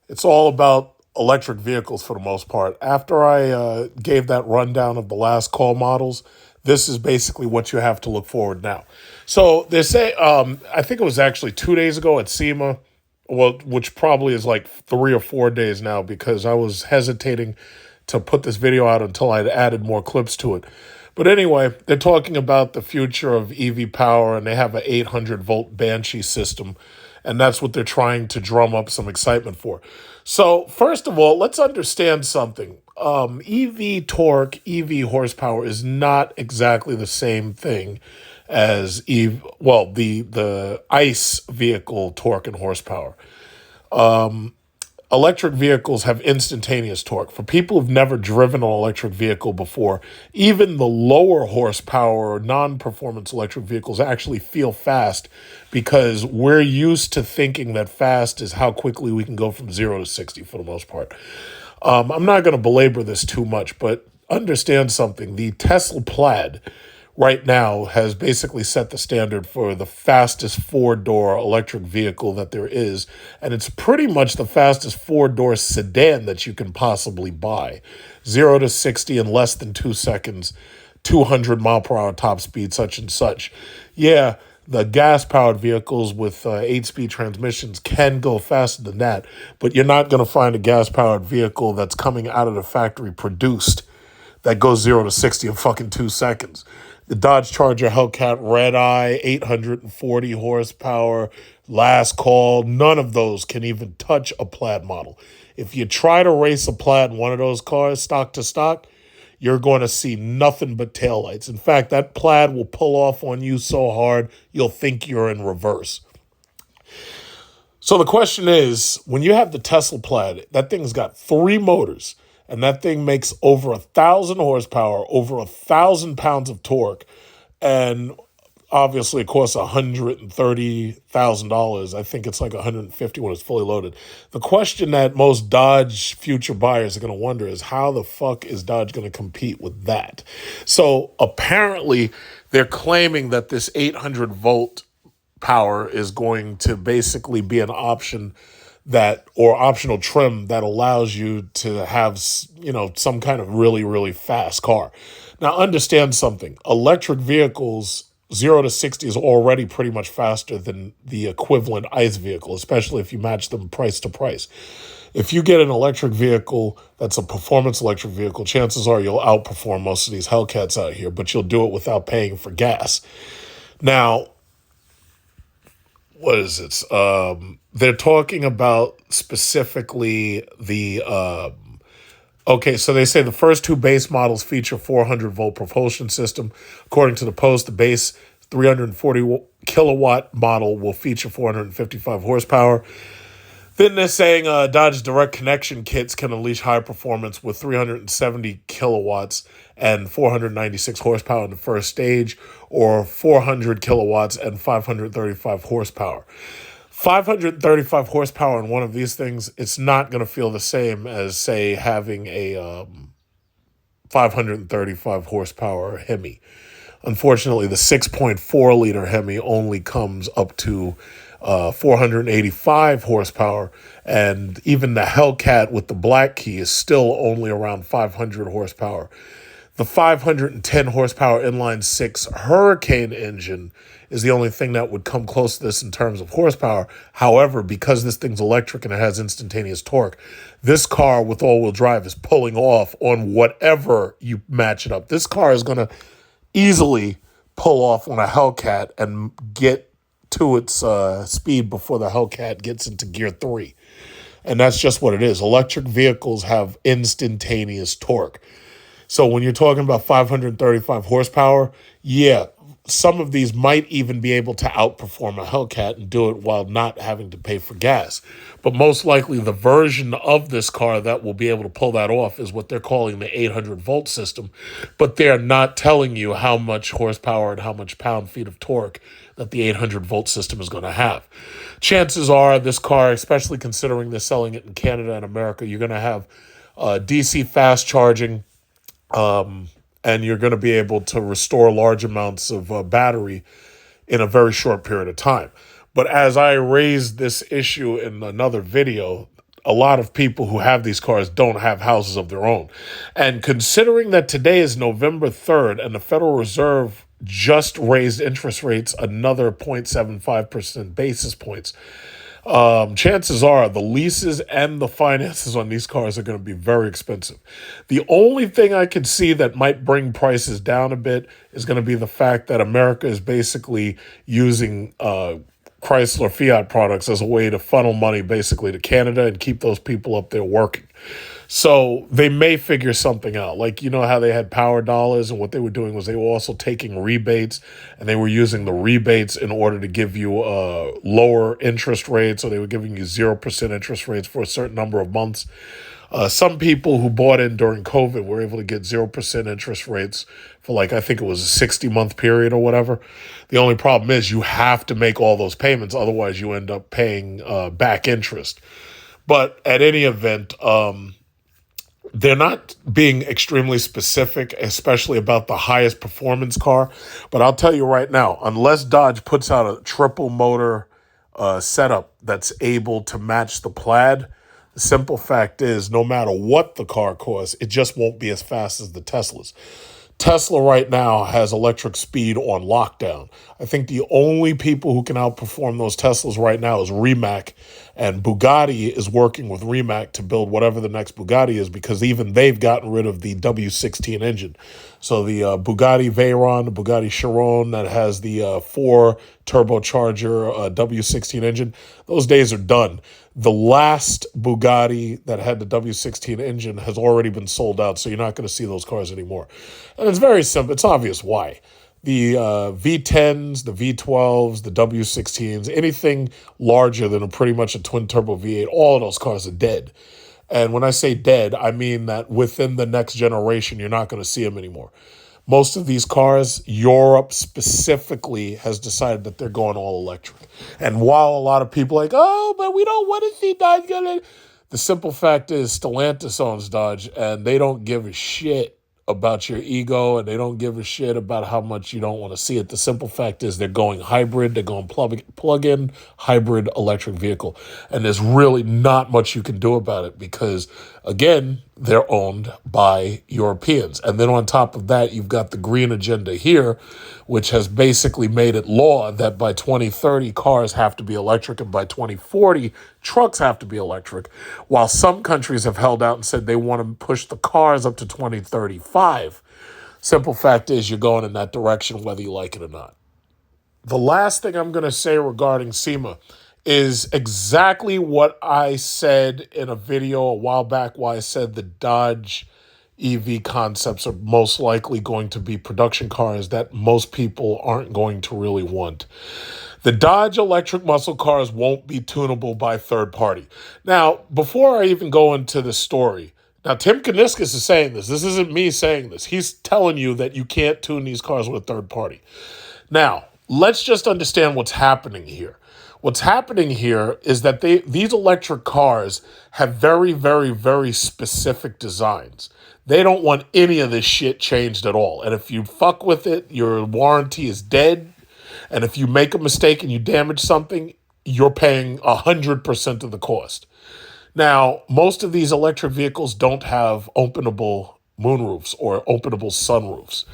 It's all about electric vehicles for the most part. After I gave that rundown of the last call models, this is basically what you have to look forward now. So they say, I think it was actually 2 days ago at SEMA, well, which probably is like 3 or 4 days now because I was hesitating to put this video out until I'd added more clips to it. But anyway, they're talking about the future of EV power, and they have an 800-volt Banshee system, and that's what they're trying to drum up some excitement for. So first of all, let's understand something. EV torque, EV horsepower is not exactly the same thing as the ICE vehicle torque and horsepower. Electric vehicles have instantaneous torque. For people who've never driven an electric vehicle before, even the lower horsepower non-performance electric vehicles actually feel fast because we're used to thinking that fast is how quickly we can go from 0 to 60 for the most part. I'm not going to belabor this too much, but understand something. The Tesla Plaid right now has basically set the standard for the fastest 4-door electric vehicle that there is. And it's pretty much the fastest 4-door sedan that you can possibly buy. 0 to 60 in less than 2 seconds, 200 mile per hour top speed, such and such. Yeah, the gas-powered vehicles with 8-speed transmissions can go faster than that, but you're not going to find a gas-powered vehicle that's coming out of the factory produced that goes 0 to 60 in fucking 2 seconds. The Dodge Charger Hellcat Red Eye, 840 horsepower, last call, none of those can even touch a Plaid model. If you try to race a Plaid in one of those cars, stock to stock, you're going to see nothing but taillights. In fact, that Plaid will pull off on you so hard, you'll think you're in reverse. So the question is, when you have the Tesla Plaid, that thing's got 3 motors, and that thing makes over 1,000 horsepower, over 1,000 pounds of torque, and obviously it costs $130,000. I think it's like $150 when it's fully loaded. The question that most Dodge future buyers are going to wonder is how the fuck is Dodge going to compete with that? So apparently they're claiming that this 800-volt power is going to basically be an option or optional trim that allows you to have, some kind of really, really fast car. Now, understand something. Electric vehicles, 0 to 60 is already pretty much faster than the equivalent ICE vehicle, especially if you match them price to price. If you get an electric vehicle that's a performance electric vehicle, chances are you'll outperform most of these Hellcats out here, but you'll do it without paying for gas. Now, what is it? They're talking about specifically the, so they say the first 2 base models feature 400-volt propulsion system. According to the Post, the base 340 kilowatt model will feature 455 horsepower. Then they're saying Dodge Direct Connection kits can unleash high performance with 370 kilowatts and 496 horsepower in the first stage, or 400 kilowatts and 535 horsepower. 535 horsepower in one of these things, it's not going to feel the same as, say, having a 535 horsepower Hemi. Unfortunately, the 6.4 liter Hemi only comes up to 485 horsepower, and even the Hellcat with the black key is still only around 500 horsepower. The 510 horsepower inline six Hurricane engine is the only thing that would come close to this in terms of horsepower. However, because this thing's electric and it has instantaneous torque, this car with all-wheel drive is pulling off on whatever you match it up. This car is going to easily pull off on a Hellcat and get to its speed before the Hellcat gets into gear 3. And that's just what it is. Electric vehicles have instantaneous torque. So when you're talking about 535 horsepower, yeah, some of these might even be able to outperform a Hellcat and do it while not having to pay for gas. But most likely the version of this car that will be able to pull that off is what they're calling the 800-volt system. But they're not telling you how much horsepower and how much pound-feet of torque that the 800-volt system is going to have. Chances are this car, especially considering they're selling it in Canada and America, you're going to have DC fast charging, and you're going to be able to restore large amounts of battery in a very short period of time. But as I raised this issue in another video, a lot of people who have these cars don't have houses of their own. And considering that today is November 3rd and the Federal Reserve just raised interest rates another 0.75% basis points, chances are the leases and the finances on these cars are going to be very expensive. The only thing I could see that might bring prices down a bit is going to be the fact that America is basically using Chrysler Fiat products as a way to funnel money basically to Canada and keep those people up there working. So they may figure something out. Like, you know how they had power dollars, and what they were doing was they were also taking rebates, and they were using the rebates in order to give you lower interest rates, or they were giving you 0% interest rates for a certain number of months. Some people who bought in during COVID were able to get 0% interest rates for, like, I think it was a 60-month period or whatever. The only problem is you have to make all those payments. Otherwise, you end up paying back interest. But at any event, they're not being extremely specific, especially about the highest performance car. But I'll tell you right now, unless Dodge puts out a triple motor setup that's able to match the Plaid, the simple fact is no matter what the car costs, it just won't be as fast as the Teslas. Tesla right now has electric speed on lockdown. I think the only people who can outperform those Teslas right now is Rimac, and Bugatti is working with Rimac to build whatever the next Bugatti is, because even they've gotten rid of the W16 engine. So the Bugatti Veyron, the Bugatti Chiron that has the 4 turbocharger W16 engine, those days are done. The last Bugatti that had the W16 engine has already been sold out, so you're not going to see those cars anymore. And it's very simple. It's obvious why. The V10s, the V12s, the W16s, anything larger than pretty much a twin-turbo V8, all of those cars are dead. And when I say dead, I mean that within the next generation, you're not going to see them anymore. Most of these cars, Europe specifically, has decided that they're going all electric. And while a lot of people are like, oh, but we don't want to see Dodge get, the simple fact is Stellantis owns Dodge, and they don't give a shit about your ego, and they don't give a shit about how much you don't want to see it. The simple fact is they're going hybrid, they're going plug-in hybrid electric vehicle. And there's really not much you can do about it because, again, they're owned by Europeans. And then on top of that, you've got the green agenda here, which has basically made it law that by 2030, cars have to be electric, and by 2040, trucks have to be electric, while some countries have held out and said they want to push the cars up to 2035. Simple fact is you're going in that direction whether you like it or not. The last thing I'm going to say regarding SEMA is exactly what I said in a video a while back, why I said the Dodge EV concepts are most likely going to be production cars that most people aren't going to really want. The Dodge electric muscle cars won't be tunable by third party. Now, before I even go into the story, now Tim Kuniskis is saying this. This isn't me saying this. He's telling you that you can't tune these cars with a third party. Now, let's just understand what's happening here. What's happening here is that these electric cars have very, very, very specific designs. They don't want any of this shit changed at all. And if you fuck with it, your warranty is dead. And if you make a mistake and you damage something, you're paying 100% of the cost. Now, most of these electric vehicles don't have openable moonroofs or openable sunroofs.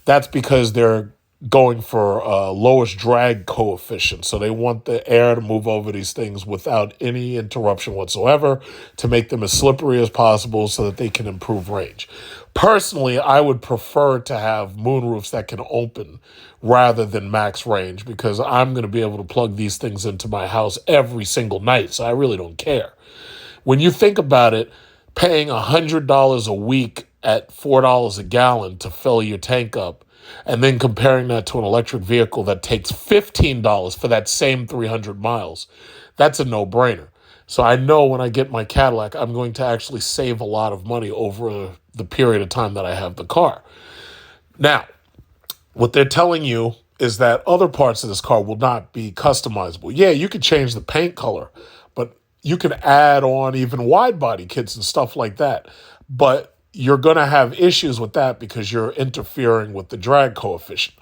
That's because they're going for lowest drag coefficient. So they want the air to move over these things without any interruption whatsoever to make them as slippery as possible so that they can improve range. Personally, I would prefer to have moonroofs that can open rather than max range because I'm going to be able to plug these things into my house every single night. So I really don't care. When you think about it, paying $100 a week at $4 a gallon to fill your tank up, and then comparing that to an electric vehicle that takes $15 for that same 300 miles, that's a no-brainer. So I know when I get my Cadillac, I'm going to actually save a lot of money over the period of time that I have the car. Now, what they're telling you is that other parts of this car will not be customizable. Yeah, you could change the paint color, but you can add on even wide body kits and stuff like that. But you're going to have issues with that because you're interfering with the drag coefficient.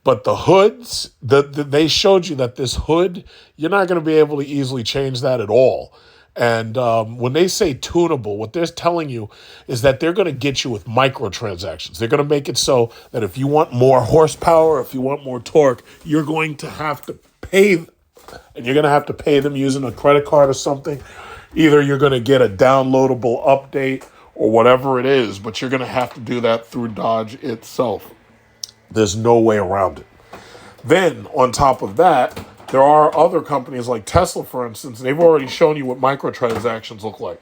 But the hoods, they showed you that this hood, you're not going to be able to easily change that at all. And when they say tunable, what they're telling you is that they're going to get you with microtransactions. They're going to make it so that if you want more horsepower, if you want more torque, you're going to have to pay, and you're going to have to pay them using a credit card or something. Either you're going to get a downloadable update or whatever it is, but you're going to have to do that through Dodge itself. There's no way around it. Then, on top of that, there are other companies like Tesla, for instance. They've already shown you what microtransactions look like.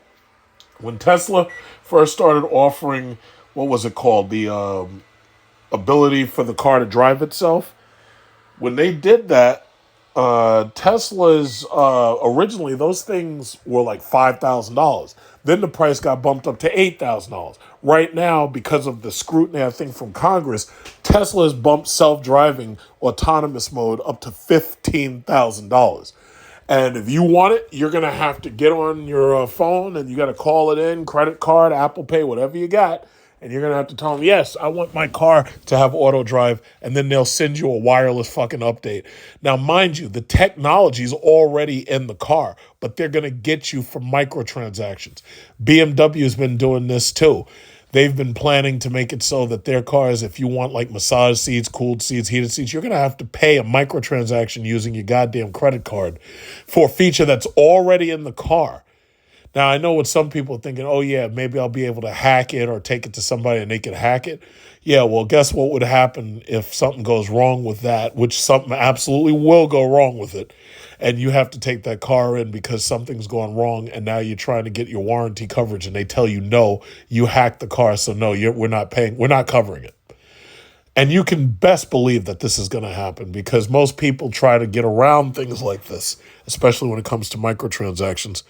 When Tesla first started offering, what was it called? The ability for the car to drive itself. When they did that, Tesla's, originally, those things were like $5,000. Then the price got bumped up to $8,000. Right now, because of the scrutiny, I think, from Congress, Tesla has bumped self-driving autonomous mode up to $15,000. And if you want it, you're going to have to get on your phone and you got to call it in, credit card, Apple Pay, whatever you got. And you're going to have to tell them, yes, I want my car to have auto drive. And then they'll send you a wireless fucking update. Now, mind you, the technology is already in the car, but they're going to get you for microtransactions. BMW has been doing this too. They've been planning to make it so that their cars, if you want like massage seats, cooled seats, heated seats, you're going to have to pay a microtransaction using your goddamn credit card for a feature that's already in the car. Now, I know what some people are thinking, oh, yeah, maybe I'll be able to hack it or take it to somebody and they can hack it. Yeah, well, guess what would happen if something goes wrong with that, which something absolutely will go wrong with it, and you have to take that car in because something's gone wrong, and now you're trying to get your warranty coverage, and they tell you, no, you hacked the car, so no, we're not covering it. And you can best believe that this is going to happen because most people try to get around things like this, especially when it comes to microtransactions.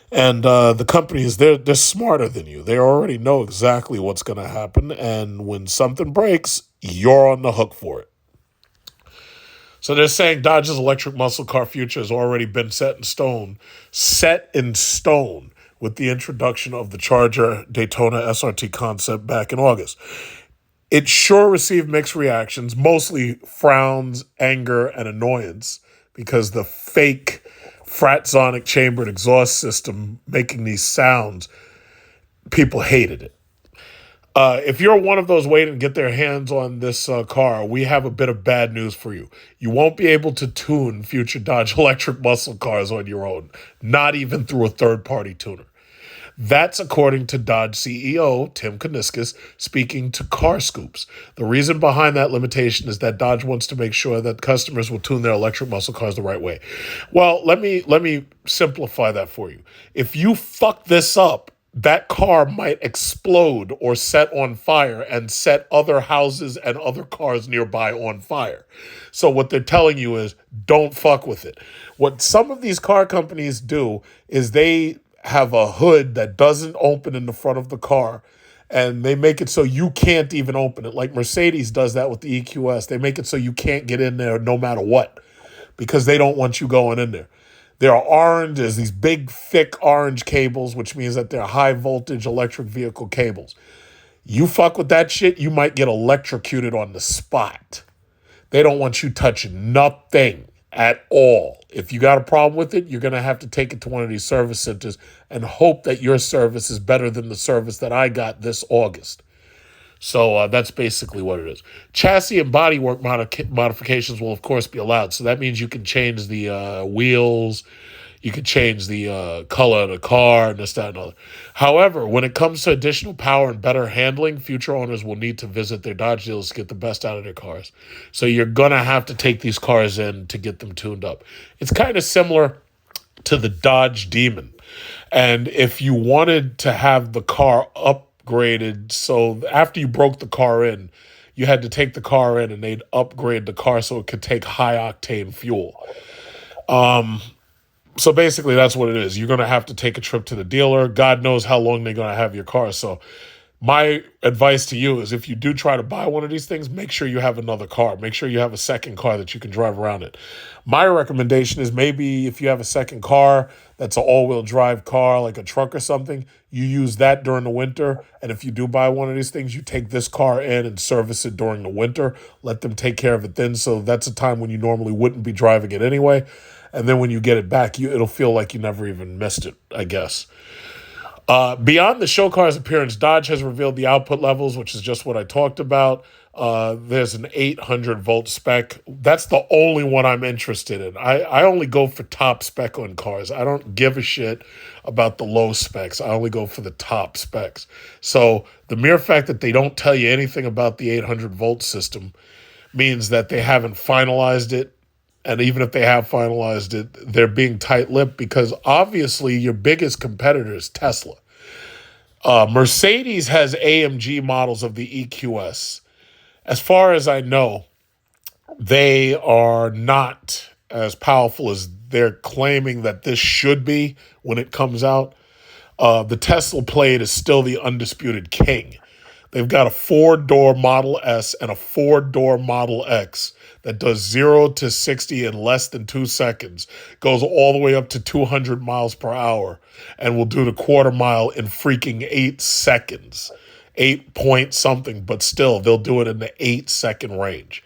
And the companies, they're smarter than you. They already know exactly what's going to happen. And when something breaks, you're on the hook for it. So they're saying Dodge's electric muscle car future has already been set in stone with the introduction of the Charger Daytona SRT concept back in August. It sure received mixed reactions, mostly frowns, anger, and annoyance because the fake fratsonic chambered exhaust system making these sounds, people hated it. If you're one of those waiting to get their hands on this car, we have a bit of bad news for you. You won't be able to tune future Dodge electric muscle cars on your own, not even through a third-party tuner. That's according to Dodge CEO Tim Kuniskis speaking to Car Scoops. The reason behind that limitation is that Dodge wants to make sure that customers will tune their electric muscle cars the right way. Well, let me simplify that for you. If you fuck this up that car might explode or set on fire and set other houses and other cars nearby on fire. So what they're telling you is don't fuck with it. What some of these car companies do is they have a hood that doesn't open in the front of the car, and they make it so you can't even open it. Like Mercedes does that with the EQS. They make it so you can't get in there no matter what, because they don't want you going in there. They're orange. There's these big, thick orange cables, which means that they're high voltage electric vehicle cables. You fuck with that shit, you might get electrocuted on the spot. They don't want you touching nothing at all. If you got a problem with it, you're going to have to take it to one of these service centers and hope that your service is better than the service that I got this August. So that's basically what it is. Chassis and bodywork modifications will, of course, be allowed. So that means you can change the wheels, you can change the color of the car, and this, that, and other. However, when it comes to additional power and better handling, future owners will need to visit their Dodge dealers to get the best out of their cars. So you're going to have to take these cars in to get them tuned up. It's kind of similar to the Dodge Demon. And if you wanted to have the car upgraded, so after you broke the car in, you had to take the car in and they'd upgrade the car so it could take high octane fuel. So basically that's what it is. You're going to have to take a trip to the dealer. God knows how long they're going to have your car. So my advice to you is if you do try to buy one of these things, make sure you have another car. Make sure you have a second car that you can drive around in. My recommendation is maybe if you have a second car that's an all-wheel drive car, like a truck or something, you use that during the winter. And if you do buy one of these things, you take this car in and service it during the winter. Let them take care of it then. So that's a time when you normally wouldn't be driving it anyway. And then when you get it back, it'll feel like you never even missed it, I guess. Beyond the show car's appearance, Dodge has revealed the output levels, which is just what I talked about. There's an 800 volt spec. That's the only one I'm interested in. I only go for top spec on cars. I don't give a shit about the low specs. I only go for the top specs. So the mere fact that they don't tell you anything about the 800 volt system means that they haven't finalized it. And even if they have finalized it, they're being tight-lipped because obviously your biggest competitor is Tesla. Mercedes has AMG models of the EQS. As far as I know, they are not as powerful as they're claiming that this should be when it comes out. The Tesla Plaid is still the undisputed king. They've got a 4-door Model S and a 4-door Model X that does 0 to 60 in less than 2 seconds, goes all the way up to 200 miles per hour, and will do the quarter mile in freaking 8 seconds. 8 point something, but still, they'll do it in the 8-second range.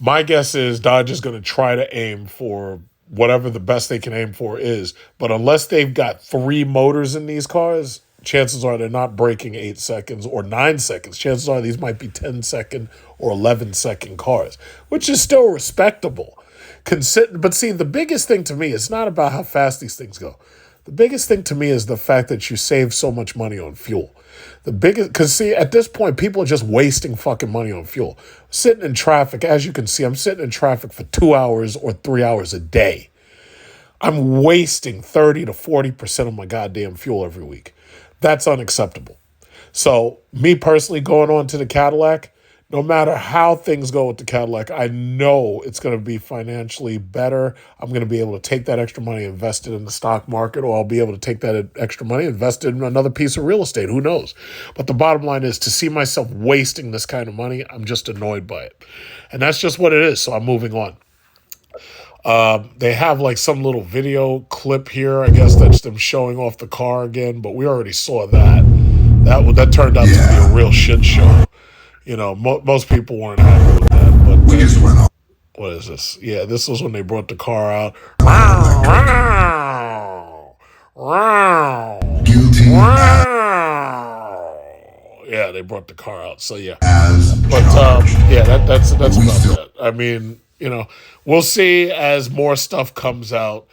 My guess is Dodge is going to try to aim for whatever the best they can aim for is, but unless they've got 3 motors in these cars, chances are they're not breaking 8 seconds or 9 seconds. Chances are these might be 10-second or 11-second cars, which is still respectable. But see, the biggest thing to me is not about how fast these things go. The biggest thing to me is the fact that you save so much money on fuel. Because see, at this point, people are just wasting fucking money on fuel. Sitting in traffic, as you can see, I'm sitting in traffic for 2 hours or 3 hours a day. I'm wasting 30 to 40% of my goddamn fuel every week. That's unacceptable. So me personally going on to the Cadillac, no matter how things go with the Cadillac, I know it's going to be financially better. I'm going to be able to take that extra money, invest it in the stock market, or I'll be able to take that extra money, invest it in another piece of real estate. Who knows? But the bottom line is to see myself wasting this kind of money, I'm just annoyed by it. And that's just what it is. So I'm moving on. They have like some little video clip here. I guess that's them showing off the car again, but we already saw that. That turned out to be a real shit show. You know, most people weren't happy with that. But we just went on. What is this? Yeah, this was when they brought the car out. Guilty. Yeah, they brought the car out. So yeah, yeah, that's about that. I mean, you know, we'll see as more stuff comes out,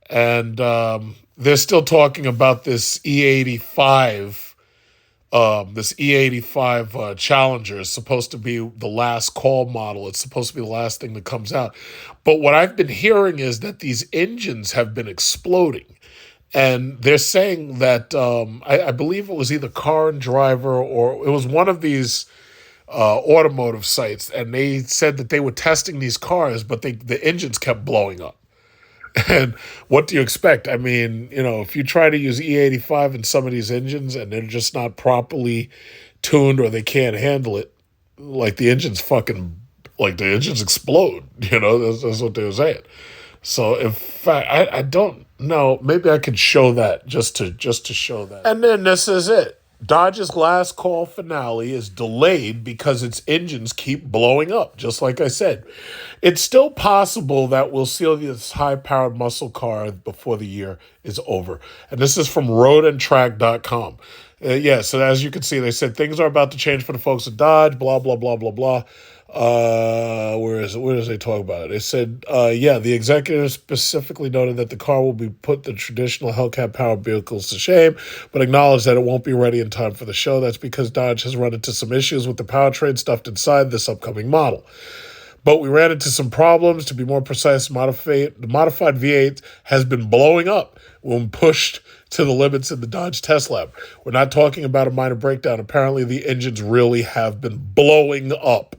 and they're still talking about this E85. This E85 Challenger is supposed to be the last call model. It's supposed to be the last thing that comes out. But what I've been hearing is that these engines have been exploding. And they're saying that I believe it was either Car and Driver or it was one of these automotive sites, and they said that they were testing these cars, but the engines kept blowing up. And what do you expect? I mean, if you try to use E85 in some of these engines and they're just not properly tuned or they can't handle it, like the engines explode. That's what they were saying. So in fact, I don't know. Maybe I could show that just to show that. And then this is it. Dodge's last call finale is delayed because its engines keep blowing up, just like I said. It's still possible that we'll see this high-powered muscle car before the year is over. And this is from roadandtrack.com. So as you can see, they said things are about to change for the folks at Dodge, blah, blah, blah, blah, blah. Where is it? Where does they talk about it? They said, the executive specifically noted that the car will be put the traditional Hellcat powered vehicles to shame, but acknowledged that it won't be ready in time for the show. That's because Dodge has run into some issues with the powertrain stuffed inside this upcoming model. But we ran into some problems. To be more precise, the modified V8 has been blowing up when pushed to the limits in the Dodge test lab. We're not talking about a minor breakdown. Apparently, the engines really have been blowing up.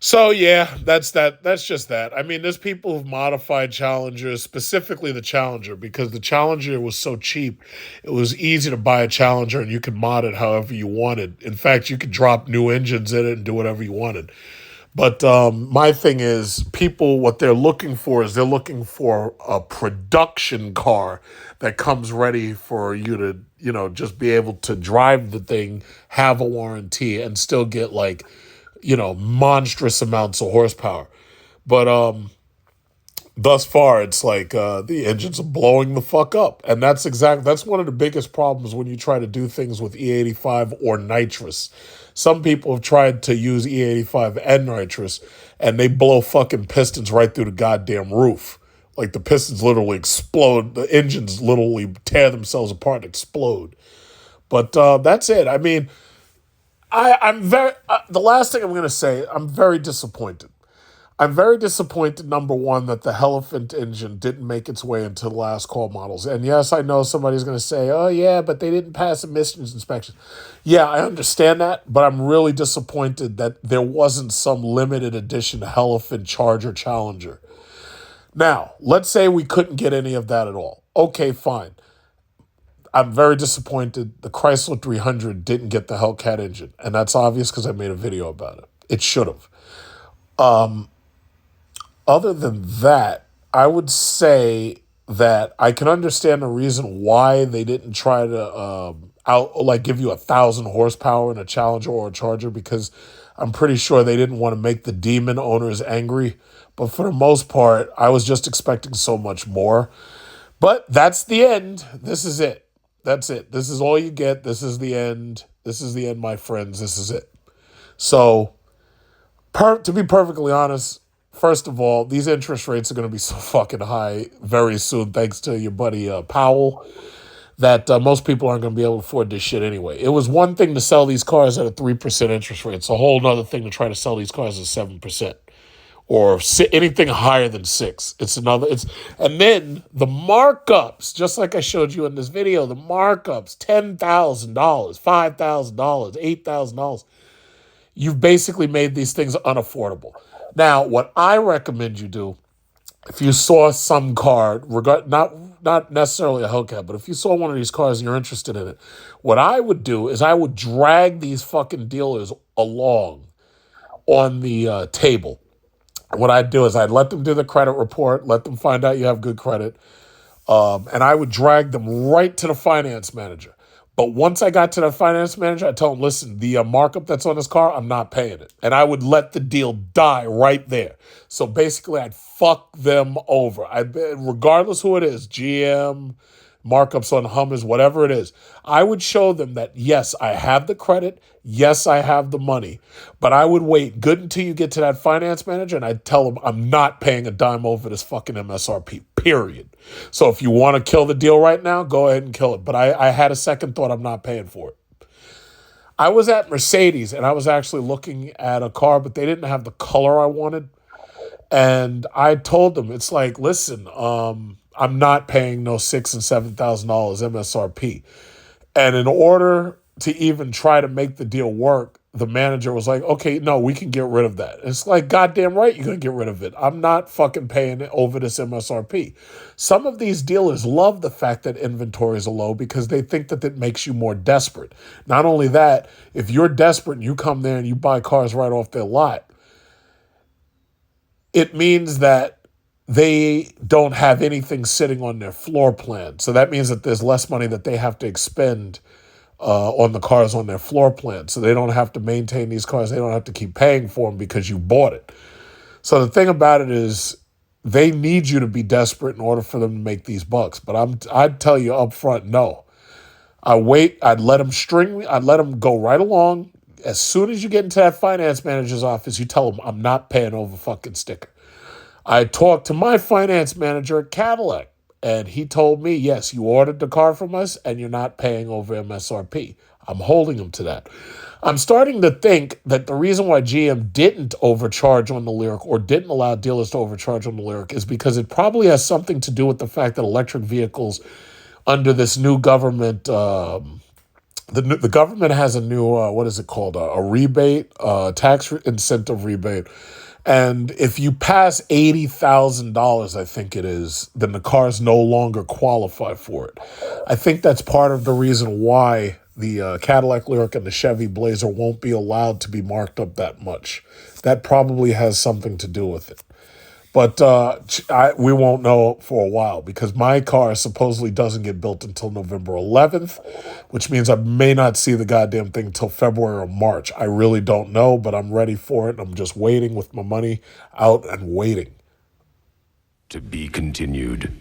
So, yeah, that's that. That's just that. I mean, there's people who've modified Challengers, specifically the Challenger, because the Challenger was so cheap. It was easy to buy a Challenger, and you could mod it however you wanted. In fact, you could drop new engines in it and do whatever you wanted. But my thing is, people, what they're looking for is they're looking for a production car that comes ready for you to, just be able to drive the thing, have a warranty, and still get monstrous amounts of horsepower. But thus far, it's like the engines are blowing the fuck up. And that's one of the biggest problems when you try to do things with E85 or nitrous. Some people have tried to use E85 and nitrous, and they blow fucking pistons right through the goddamn roof. Like the pistons literally explode. The engines literally tear themselves apart and explode. But that's it. I mean, I'm very, the last thing I'm going to say, I'm very disappointed. I'm very disappointed, number one, that the Elephant engine didn't make its way into the last call models. And yes, I know somebody's going to say, oh yeah, but they didn't pass emissions inspection. Yeah, I understand that, but I'm really disappointed that there wasn't some limited edition Elephant Charger Challenger. Now, let's say we couldn't get any of that at all. Okay, fine. I'm very disappointed the Chrysler 300 didn't get the Hellcat engine. And that's obvious because I made a video about it. It should have. Other than that, I would say that I can understand the reason why they didn't try to give you 1,000 horsepower in a Challenger or a Charger, because I'm pretty sure they didn't want to make the Demon owners angry. But for the most part, I was just expecting so much more. But that's the end. This is it. That's it. This is all you get. This is the end. This is the end, my friends. This is it. So, to be perfectly honest, first of all, these interest rates are going to be so fucking high very soon, thanks to your buddy Powell, that most people aren't going to be able to afford this shit anyway. It was one thing to sell these cars at a 3% interest rate. It's a whole other thing to try to sell these cars at 7%. Or anything higher than 6%. And then the markups, just like I showed you in this video, the markups, $10,000, $5,000, $8,000. You've basically made these things unaffordable. Now, what I recommend you do, if you saw some car, not necessarily a Hellcat, but if you saw one of these cars and you're interested in it, what I would do is I would drag these fucking dealers along on the table. What I'd do is I'd let them do the credit report, let them find out you have good credit, and I would drag them right to the finance manager. But once I got to the finance manager, I'd tell them, listen, the markup that's on this car, I'm not paying it. And I would let the deal die right there. So basically, I'd fuck them over. Regardless who it is, GM, markups on Hummers, whatever it is, I would show them that, yes, I have the credit, yes, I have the money, but I would wait good until you get to that finance manager, and I'd tell them I'm not paying a dime over this fucking MSRP, period. So if you want to kill the deal right now, go ahead and kill it. But I had a second thought, I'm not paying for it. I was at Mercedes, and I was actually looking at a car, but they didn't have the color I wanted. And I told them, it's like, listen, I'm not paying no $6,000 and $7,000 MSRP. And in order to even try to make the deal work, the manager was like, okay, no, we can get rid of that. It's like, goddamn right, you're going to get rid of it. I'm not fucking paying over this MSRP. Some of these dealers love the fact that inventories are low because they think that it makes you more desperate. Not only that, if you're desperate and you come there and you buy cars right off their lot, it means that they don't have anything sitting on their floor plan. So that means that there's less money that they have to expend on the cars on their floor plan. So they don't have to maintain these cars. They don't have to keep paying for them because you bought it. So the thing about it is they need you to be desperate in order for them to make these bucks. But I'd tell you up front, no. I'd let them string me. I'd let them go right along. As soon as you get into that finance manager's office, you tell them I'm not paying over fucking sticker. I talked to my finance manager at Cadillac, and he told me, yes, you ordered the car from us and you're not paying over MSRP. I'm holding him to that. I'm starting to think that the reason why GM didn't overcharge on the Lyriq or didn't allow dealers to overcharge on the Lyriq is because it probably has something to do with the fact that electric vehicles under this new government, the government has a new, what is it called, a rebate, tax incentive rebate. And if you pass $80,000, I think it is, then the cars no longer qualify for it. I think that's part of the reason why the Cadillac Lyriq and the Chevy Blazer won't be allowed to be marked up that much. That probably has something to do with it. But we won't know for a while because my car supposedly doesn't get built until November 11th, which means I may not see the goddamn thing until February or March. I really don't know, but I'm ready for it. I'm just waiting with my money out and waiting. To be continued.